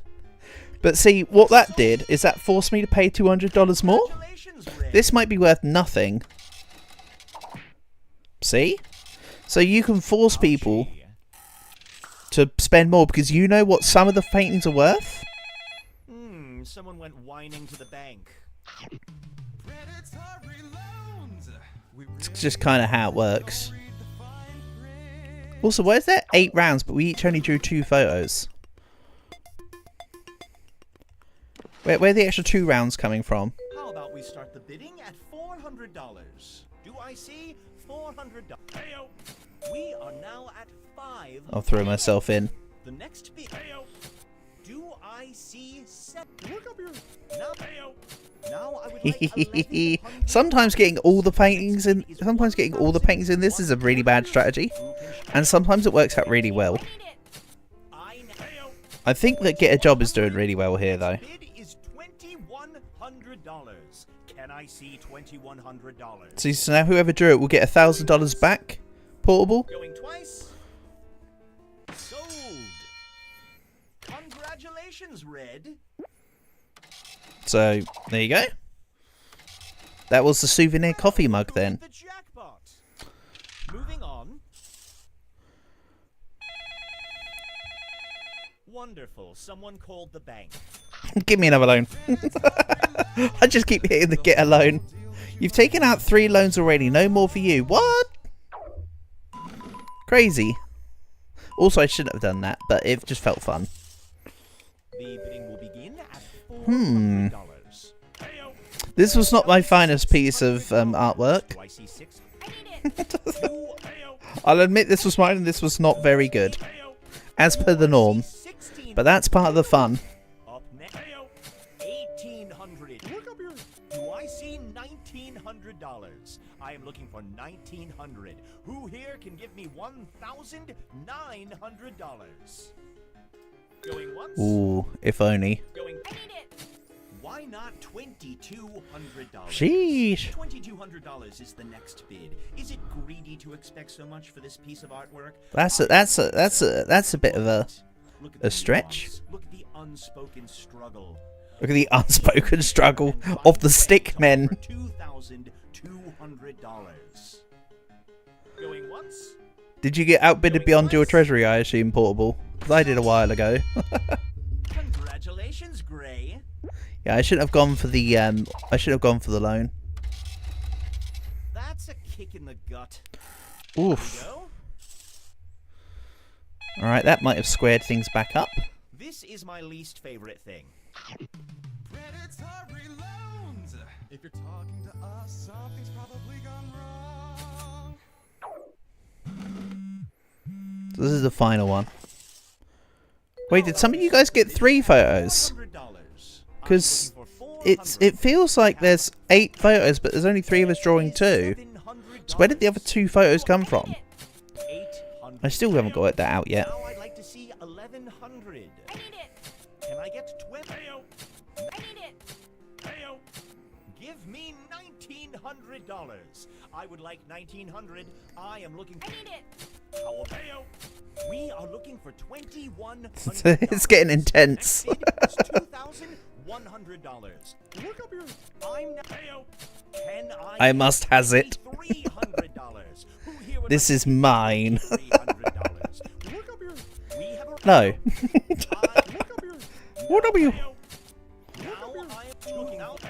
But see, what that did is that forced me to pay $200 more. Congratulations, Red. This might be worth nothing. See? So you can force people to spend more because you know what some of the paintings are worth. Someone went whining to the bank. It's just kind of how it works. Also, where's there 8 rounds, but we each only drew 2 photos? Where are the extra 2 rounds coming from? How about we start the bidding at $400? Do I see $400? Heyo. We are now at 5. I'll throw myself in. The next bid. Heyo. Do I see 7? Look up here. Now, heyo. Now I would like $1,100. Sometimes getting all the paintings in this is a really bad strategy, and sometimes it works out really well. I think that Get a Job is doing really well here though. Bid is $2,100. Can I see $2,100? So now whoever drew it will get $1,000 back, portable. Going twice. Sold. Congratulations, Red. So there you go. That was the souvenir coffee mug then. The Jackbox. Moving on. Wonderful. Someone called the bank. Give me another loan. I just keep hitting the get a loan. You've taken out 3 loans already. No more for you. What? Crazy. Also, I shouldn't have done that, but it just felt fun. The bidding will begin at $400. This was not my finest piece of artwork. Do I see 6? I'll admit this was mine and this was not very good, as per the norm. But that's part of the fun. Up next. $1,800. Look up here. Do I see $1,900? I am looking for $1,900. Who here can give me $1,900? Going once. Ooh, if only. Going. Why not $2,200? Sheesh. $2,200 is the next bid. Is it greedy to expect so much for this piece of artwork? That's a bit of a Look at a stretch. Look at the unspoken struggle. Look at the unspoken struggle of the stick men. $2,200. Going once. Did you get outbidded beyond your treasury, I assume, portable? Because I did a while ago. Congratulations, Gray. Yeah, I shouldn't have gone for the loan. That's a kick in the gut. Oof. There we go. Alright, that might have squared things back up. This is my least favorite thing. Predatory loans. If you're talking to us, something's probably gone wrong. So this is the final one. Wait, did some of you guys get 3 photos? Because it feels like there's 8 photos, but there's only 3 of us drawing 2. So where did the other 2 photos come from? I still haven't got that out yet. Now I'd like to see 1,100. Can I get 20? Give me $1,900. I would like 1,900. I am looking for. How about we are looking for $2,100. It's getting intense. Next bid is $2,100. Look up here. I'm now. Can I must has it. $300. Who here would This like is mine. $300? Look up here. We have a No. look up here. What are you? Now I am looking out.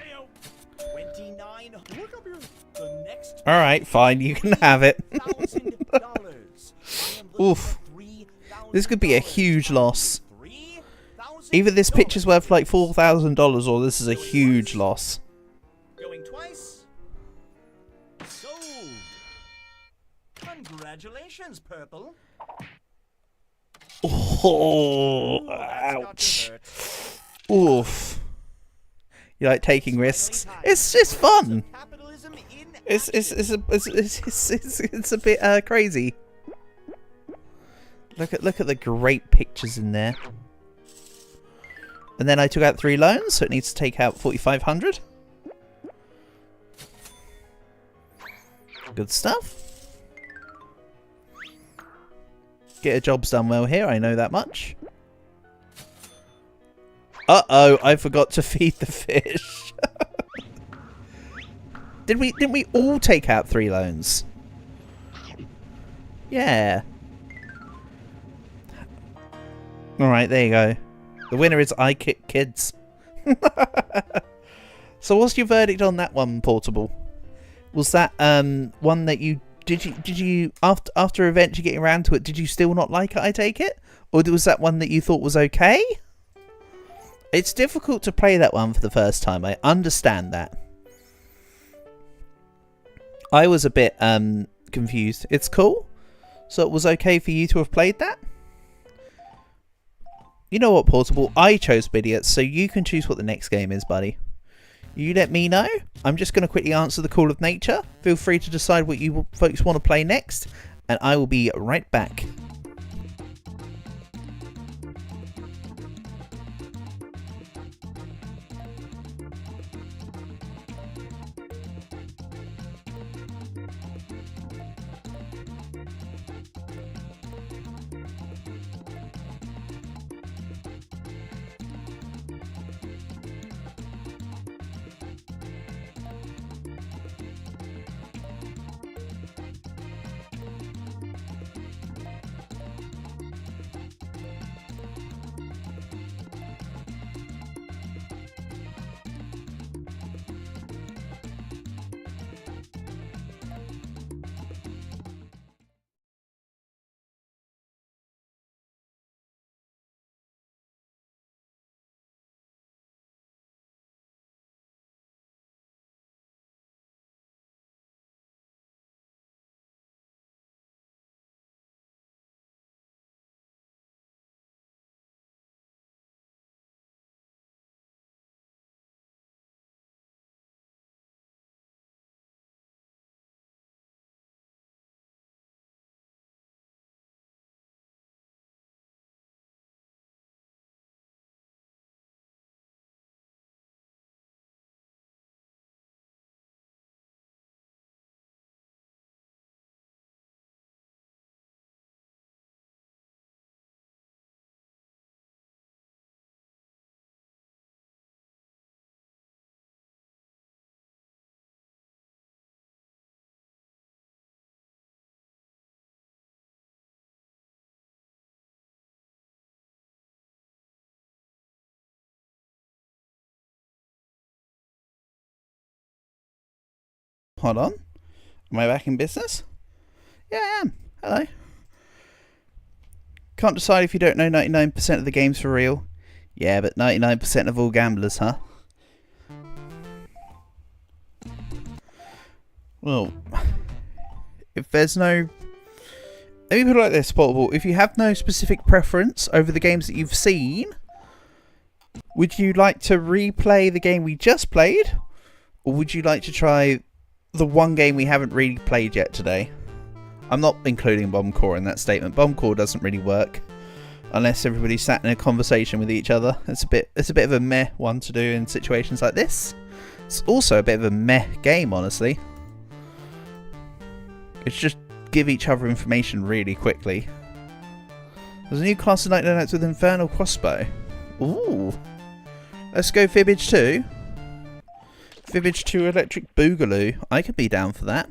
29. Look up here. The next. Alright, fine, you can have it. $1,000. Oof. This could be a huge loss. Either this picture's worth like $4,000 or this is a huge loss. Going twice. Sold. Congratulations, Purple. Oh, That's got ouch. to hurt. Oof. You like taking risks? It's just fun. Capitalism in It's a bit crazy. Look at the great pictures in there. And then I took out 3 loans, so it needs to take out 4,500. Good stuff. Get a jobs done well here, I know that much. Uh-oh, I forgot to feed the fish. Didn't we all take out 3 loans? Yeah. Alright, there you go. The winner is I Kick Kids. So what's your verdict on that one, Portable? Was that one that you did you after eventually getting around to it, did you still not like it, I take it? Or was that one that you thought was okay? It's difficult to play that one for the first time. I understand that. I was a bit confused. It's cool. So it was okay for you to have played that? You know what, Portable? I chose Idiots, so you can choose what the next game is, buddy. You let me know. I'm just going to quickly answer the call of nature. Feel free to decide what you folks want to play next, and I will be right back. Hold on. Am I back in business? Yeah, I am. Hello. Can't decide if you don't know 99% of the game's for real. Yeah, but 99% of all gamblers, huh? Well, if there's no... Let me put it like this, Portable. If you have no specific preference over the games that you've seen, would you like to replay the game we just played? Or would you like to try the one game we haven't really played yet today? I'm not including Bomb Core in that statement. Bomb Core doesn't really work unless everybody sat in a conversation with each other. It's a bit of a meh one to do in situations like this. It's also a bit of a meh game, honestly. It's just give each other information really quickly. There's a new class of 99 Nights with Infernal Crossbow. Ooh. Let's go Fibbage 2. Fibbage 2 Electric Boogaloo. I could be down for that.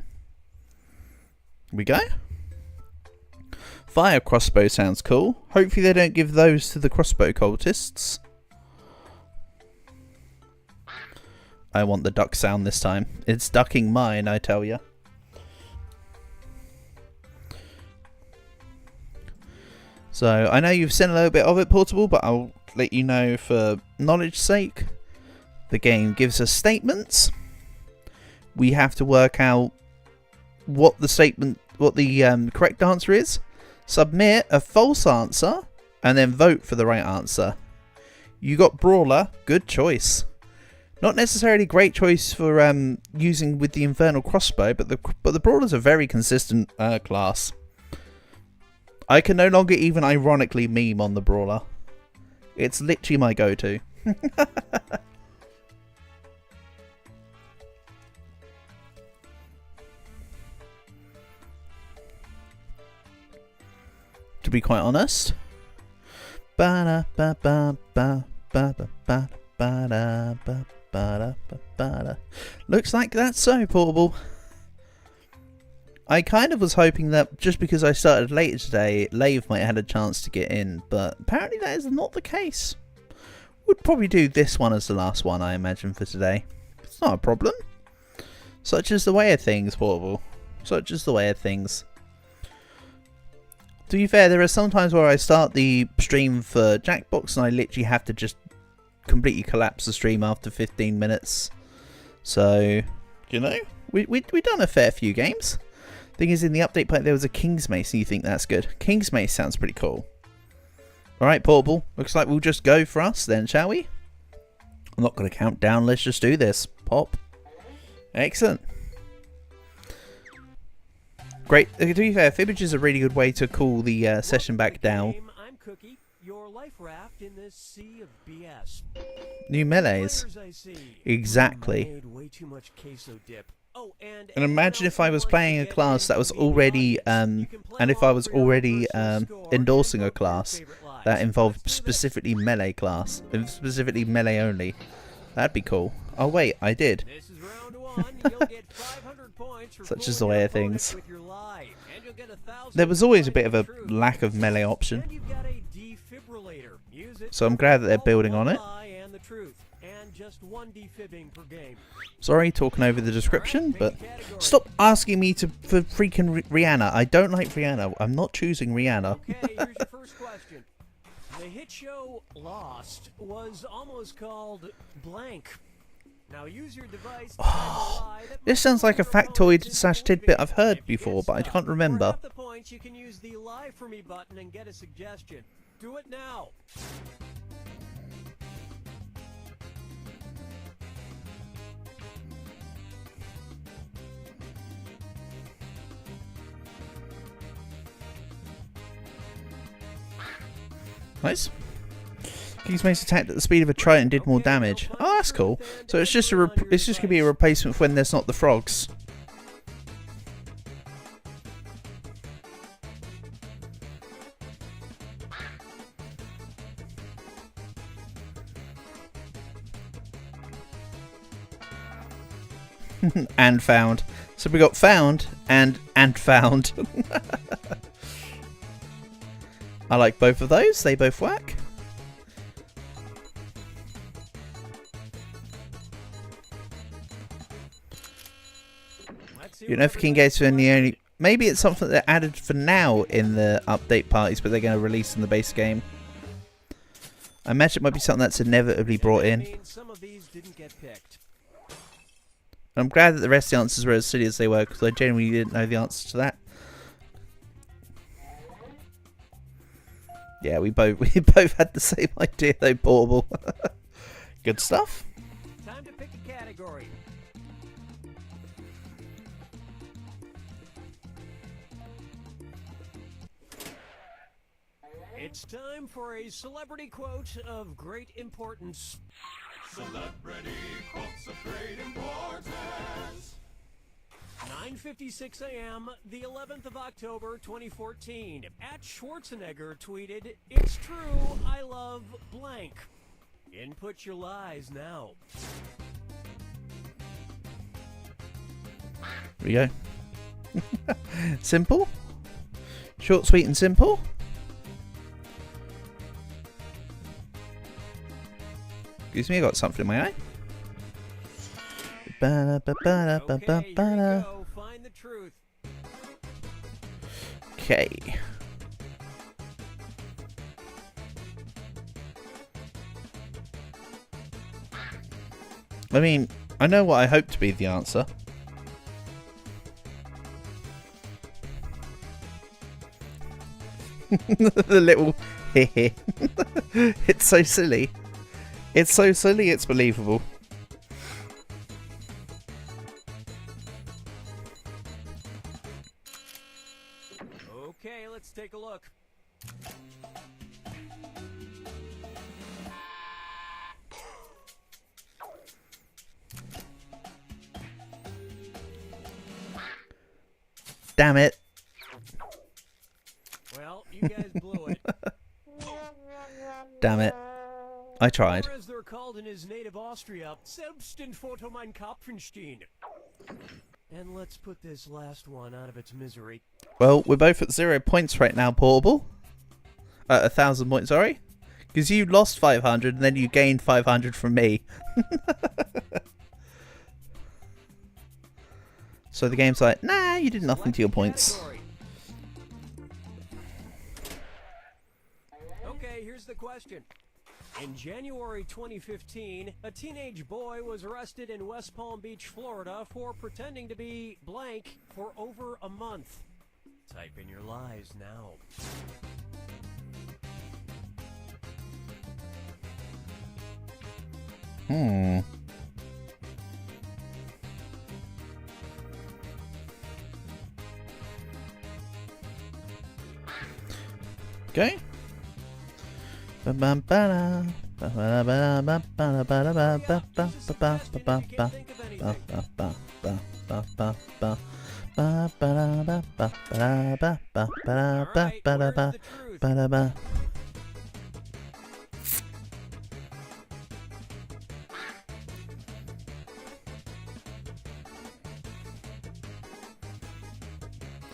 Here we go. Fire Crossbow sounds cool. Hopefully they don't give those to the crossbow cultists. I want the duck sound this time. It's ducking mine, I tell ya. So, I know you've seen a little bit of it, Portable, but I'll let you know for knowledge's sake. The game gives us statements. We have to work out what the correct answer is, submit a false answer, and then vote for the right answer. You got Brawler, good choice. Not necessarily great choice for using with the Infernal Crossbow, but the Brawler's a very consistent class. I can no longer even ironically meme on the Brawler. It's literally my go-to. To be quite honest. Looks like that's so, Portable. I kind of was hoping that just because I started later today, Lave might have had a chance to get in, but apparently that is not the case. Would probably do this one as the last one, I imagine, for today. It's not a problem. Such is the way of things, Portable. Such is the way of things. To be fair, there are some times where I start the stream for Jackbox and I literally have to just completely collapse the stream after 15 minutes. So, you know, we've done a fair few games. Thing is, in the update pack there was a King's Mace, and you think that's good. King's Mace sounds pretty cool. Alright, Portable. Looks like we'll just go for us then, shall we? I'm not going to count down. Let's just do this. Pop. Excellent. Great. To be fair, Fibbage is a really good way to cool the session back down. I'm Cookie, your life raft in this sea of BS. New melees. Exactly. Made way too much queso dip. Oh, and imagine if I was playing a class that was already, and if I was already endorsing a class that involved specifically melee class, specifically melee only. That'd be cool. Oh wait, I did. This is round 1. You'll get 500 points for Such is the way of things. with your lie, and you'll get 1,000 There was always a bit of a lack of melee option, and you've got a defibrillator. Use it so I'm glad that they're building on it. and the truth, and just 1 defibbing per game. Sorry, talking over the description, but stop asking me for freaking Rihanna. I don't like Rihanna. I'm not choosing Rihanna. Okay, here's your first question. The hit show Lost was almost called blank. Now use your device to lie that This sounds like a factoid / tidbit I've heard before, but I can't remember. For half the points, you can use the lie for me button and get a suggestion. Do it now. Nice. King's Mace attacked at the speed of a Triton did more damage. Oh, that's cool. So it's just it's just gonna be a replacement for when there's not the frogs. And found. So we got found and found. I like both of those. They both work. You know, if King Gates are the only... Maybe it's something they're added for now in the update parties, but they're going to release in the base game. I imagine it might be something that's inevitably brought in. Some of these didn't get picked. I'm glad that the rest of the answers were as silly as they were, because I genuinely didn't know the answer to that. Yeah, we both had the same idea though, Portable. Good stuff. Time to pick a category. It's time for a celebrity quote of great importance. Celebrity quotes of great importance. 9:56 a.m., the 11th of October, 2014. At Schwarzenegger tweeted, "It's true, I love blank." Input your lies now. Here we go. Simple. Short, sweet and simple. Excuse me, I got something in my eye. Okay, here we go. Find the truth. Okay. I mean, I know what I hope to be the answer. The little heh. It's so silly. It's so silly, it's believable. Okay, let's take a look. Damn it. Well, you guys blew it. Damn it. I tried. Or as they're called in his native Austria, selbst in Foto mein Kopfenstein. And let's put this last one out of its misery. Well, we're both at 0 points right now, Portable. 1,000 points, sorry. Because you lost 500 and then you gained 500 from me. So the game's like, nah, you did nothing to your points. Category. Okay, here's the question. In January 2015, a teenage boy was arrested in West Palm Beach, Florida for pretending to be blank for over a month. Type in your lies now. Okay.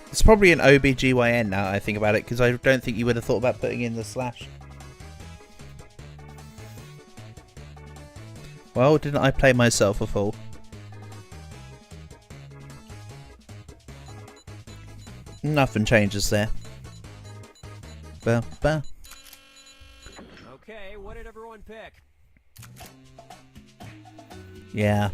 It's probably an OBGYN now I think about it, because I don't think you would have thought about putting in the slash. Well, didn't I play myself a fool? Nothing changes there. Okay, what did everyone pick? Yeah.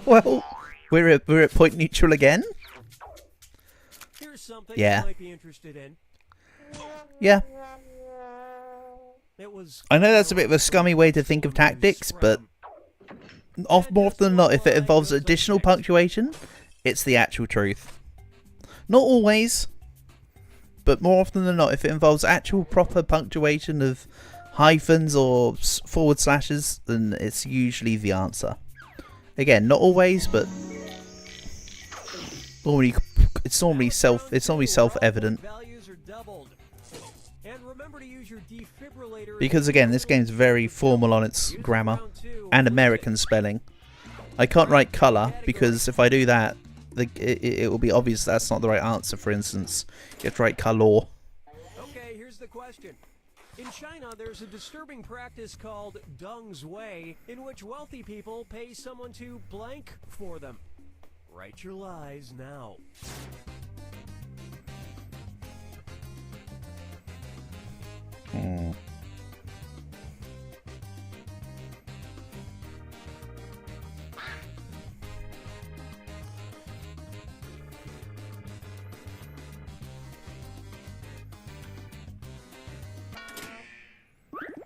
Well, we're at point neutral again. Here's something Yeah. you might be interested in. Yeah. It was I know that's a bit of a scummy way to think of tactics, but more often than not, if it involves additional punctuation, it's the actual truth. Not always, but more often than not, if it involves actual proper punctuation of hyphens or forward slashes, then it's usually the answer. Again, not always, but normally it's normally self-evident. Values are doubled. And remember to use your defibrillator Because again, this game's very formal on its grammar and American spelling. I can't write colour because if I do that, it will be obvious that's not the right answer. For instance, you have to write color. Okay, here's the question. In China, there's a disturbing practice called Deng's Way, in which wealthy people pay someone to blank for them. Write your lies now.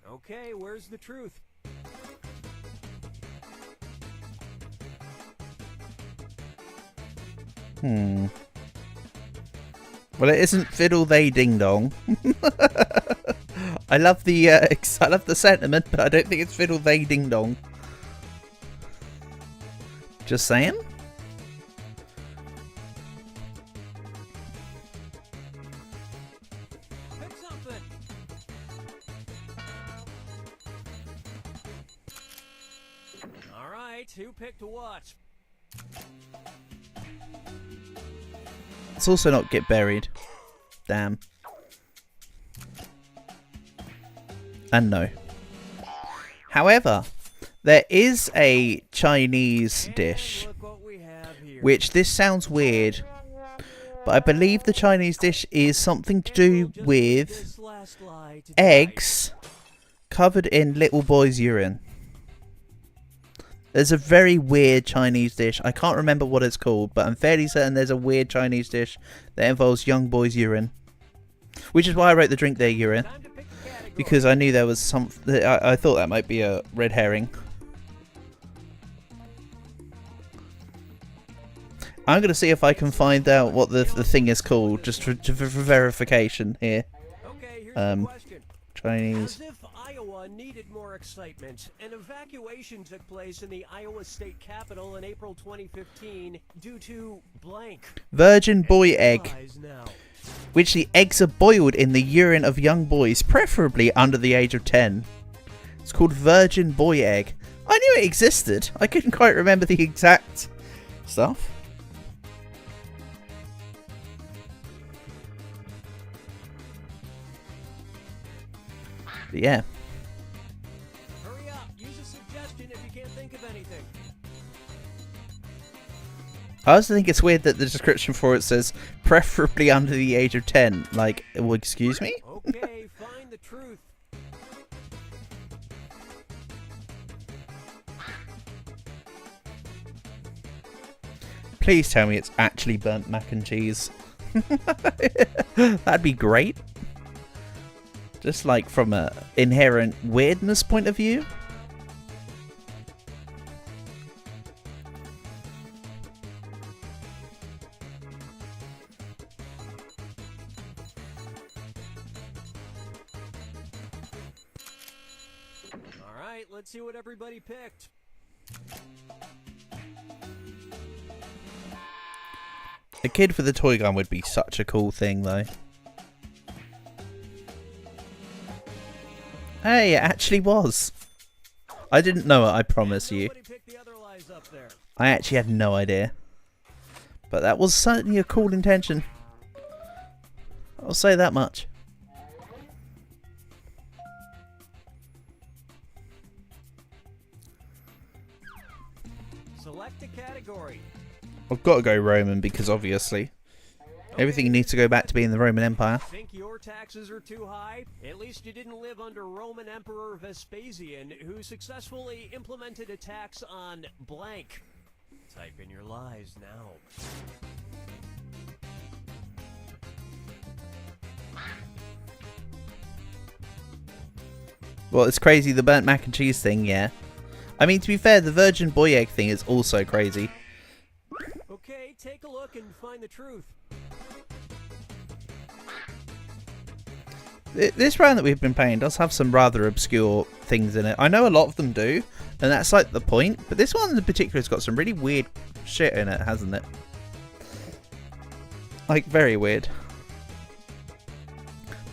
Okay, where's the truth? Well, it isn't fiddle they ding dong. I love the sentiment, but I don't think it's fiddle they ding dong. Just saying. Pick something. All right, who picked what? Let's also not get buried. Damn. And no. However, there is a Chinese dish, Look what we have here. which this sounds weird, but I believe the Chinese dish is something to do with This last lie to eggs covered in little boys' urine. There's a very weird Chinese dish. I can't remember what it's called, but I'm fairly certain there's a weird Chinese dish that involves young boys' urine. Which is why I wrote the drink their urine. Because I knew there was some... I thought that might be a red herring. I'm going to see if I can find out what the thing is called, just for verification here. Okay, here's the question. Chinese. As if Iowa needed more excitement, an evacuation took place in the Iowa state capitol in April 2015 due to blank. Virgin boy egg. Rise now. Which the eggs are boiled in the urine of young boys, preferably under the age of 10. It's called virgin boy egg. I knew it existed. I couldn't quite remember the exact stuff. But yeah. Hurry up. Use a suggestion if you can't think of anything. I also think it's weird that the description for it says preferably under the age of 10. Like, well, excuse me? Okay, find the truth. Please tell me it's actually burnt mac and cheese. That'd be great. Just like from a inherent weirdness point of view. All right, let's see what everybody picked. A kid with a toy gun would be such a cool thing, though. Hey, it actually was. I didn't know it, I promise you. Nobody picked the other lies up there. I actually had no idea. But that was certainly a cool intention. I'll say that much. Select a category. I've got to go Roman because obviously everything needs to go back to being the Roman Empire. Think your taxes are too high? At least you didn't live under Roman Emperor Vespasian, who successfully implemented a tax on blank. Type in your lies now. Well, it's crazy, the burnt mac and cheese thing, yeah. I mean, to be fair, the virgin boy egg thing is also crazy. Okay, take a look and find the truth. This round that we've been playing does have some rather obscure things in it. I know a lot of them do, and that's like the point, but this one in particular has got some really weird shit in it, hasn't it? Like, very weird.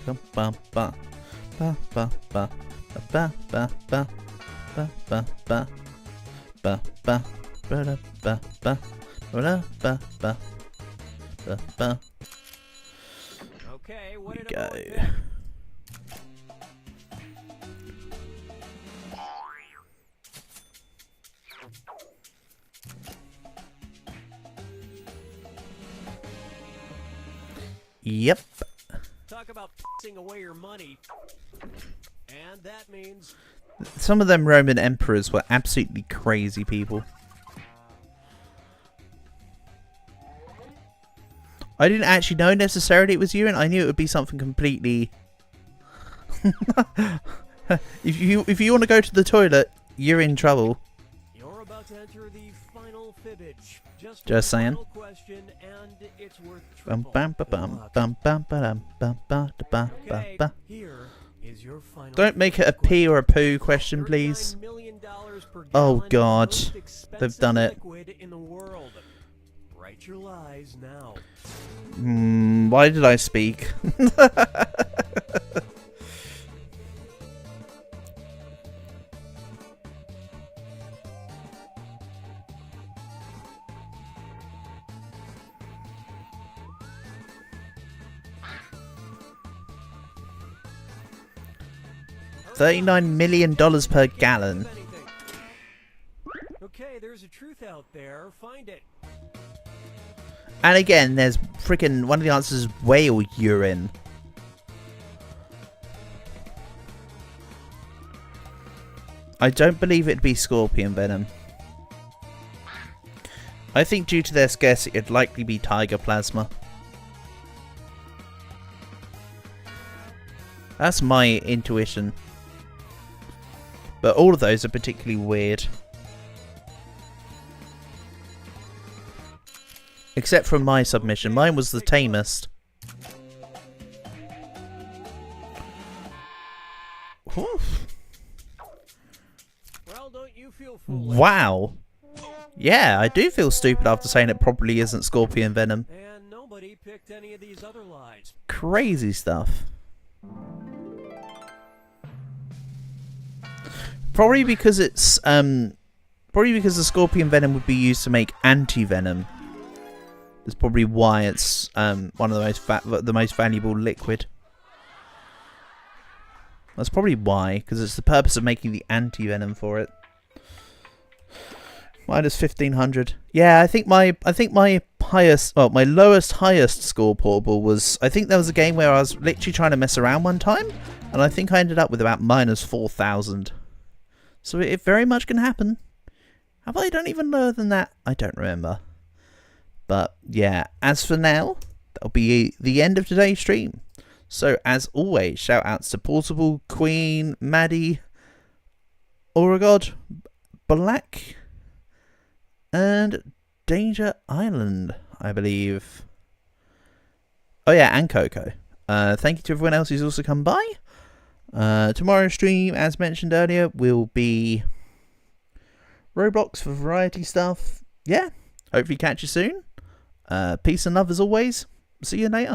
Ba ba ba ba ba ba ba ba ba ba ba ba ba ba ba ba ba ba ba ba. Okay, what We did everyone go. pick? Yep. Talk about pissing away your money. And that means Some of them Roman emperors were absolutely crazy people. I didn't actually know necessarily it was urine. I knew it would be something completely... If you want to go to the toilet, you're in trouble. you're about to enter the final fibbage. Just saying. one final question, and it's worth Bum triple. bum ba Good bum luck. bum bum ba dum bum ba da ba ba Okay, ba. here is your final. Don't make it a pee or a poo question, please. $39 million per Oh, gallon, God. most They've expensive done it. liquid in the world. Write your lies now. Why did I speak? $39 million per gallon. Okay, there's a truth out there. Find it. And again, there's freaking one of the answers is whale urine. I don't believe it'd be scorpion venom. I think due to their scarcity, it'd likely be Tiger Plasma. That's my intuition. But all of those are particularly weird. Except from my submission. Mine was the tamest. Whew. Well, don't you feel foolish? Wow. Yeah, I do feel stupid after saying it probably isn't Scorpion Venom. And nobody picked any of these other lies. Crazy stuff. Probably because it's probably because the Scorpion Venom would be used to make anti-venom. That's probably why it's one of the most valuable liquid. That's probably why, because it's the purpose of making the anti-venom for it. Minus 1500. Yeah, I think my highest, well, my highest score portable was, I think there was a game where I was literally trying to mess around one time, and I think I ended up with about minus 4000. So it very much can happen. Have I done even lower than that? I don't remember. But yeah, as for now, that'll be the end of today's stream. So as always, shout outs to Portable, Queen, Maddie, Auragod, Black, and Danger Island, I believe. Oh yeah, and Coco. Thank you to everyone else who's also come by. Tomorrow's stream, as mentioned earlier, will be Roblox for variety stuff. Yeah, hopefully catch you soon. Peace and love as always. See you later.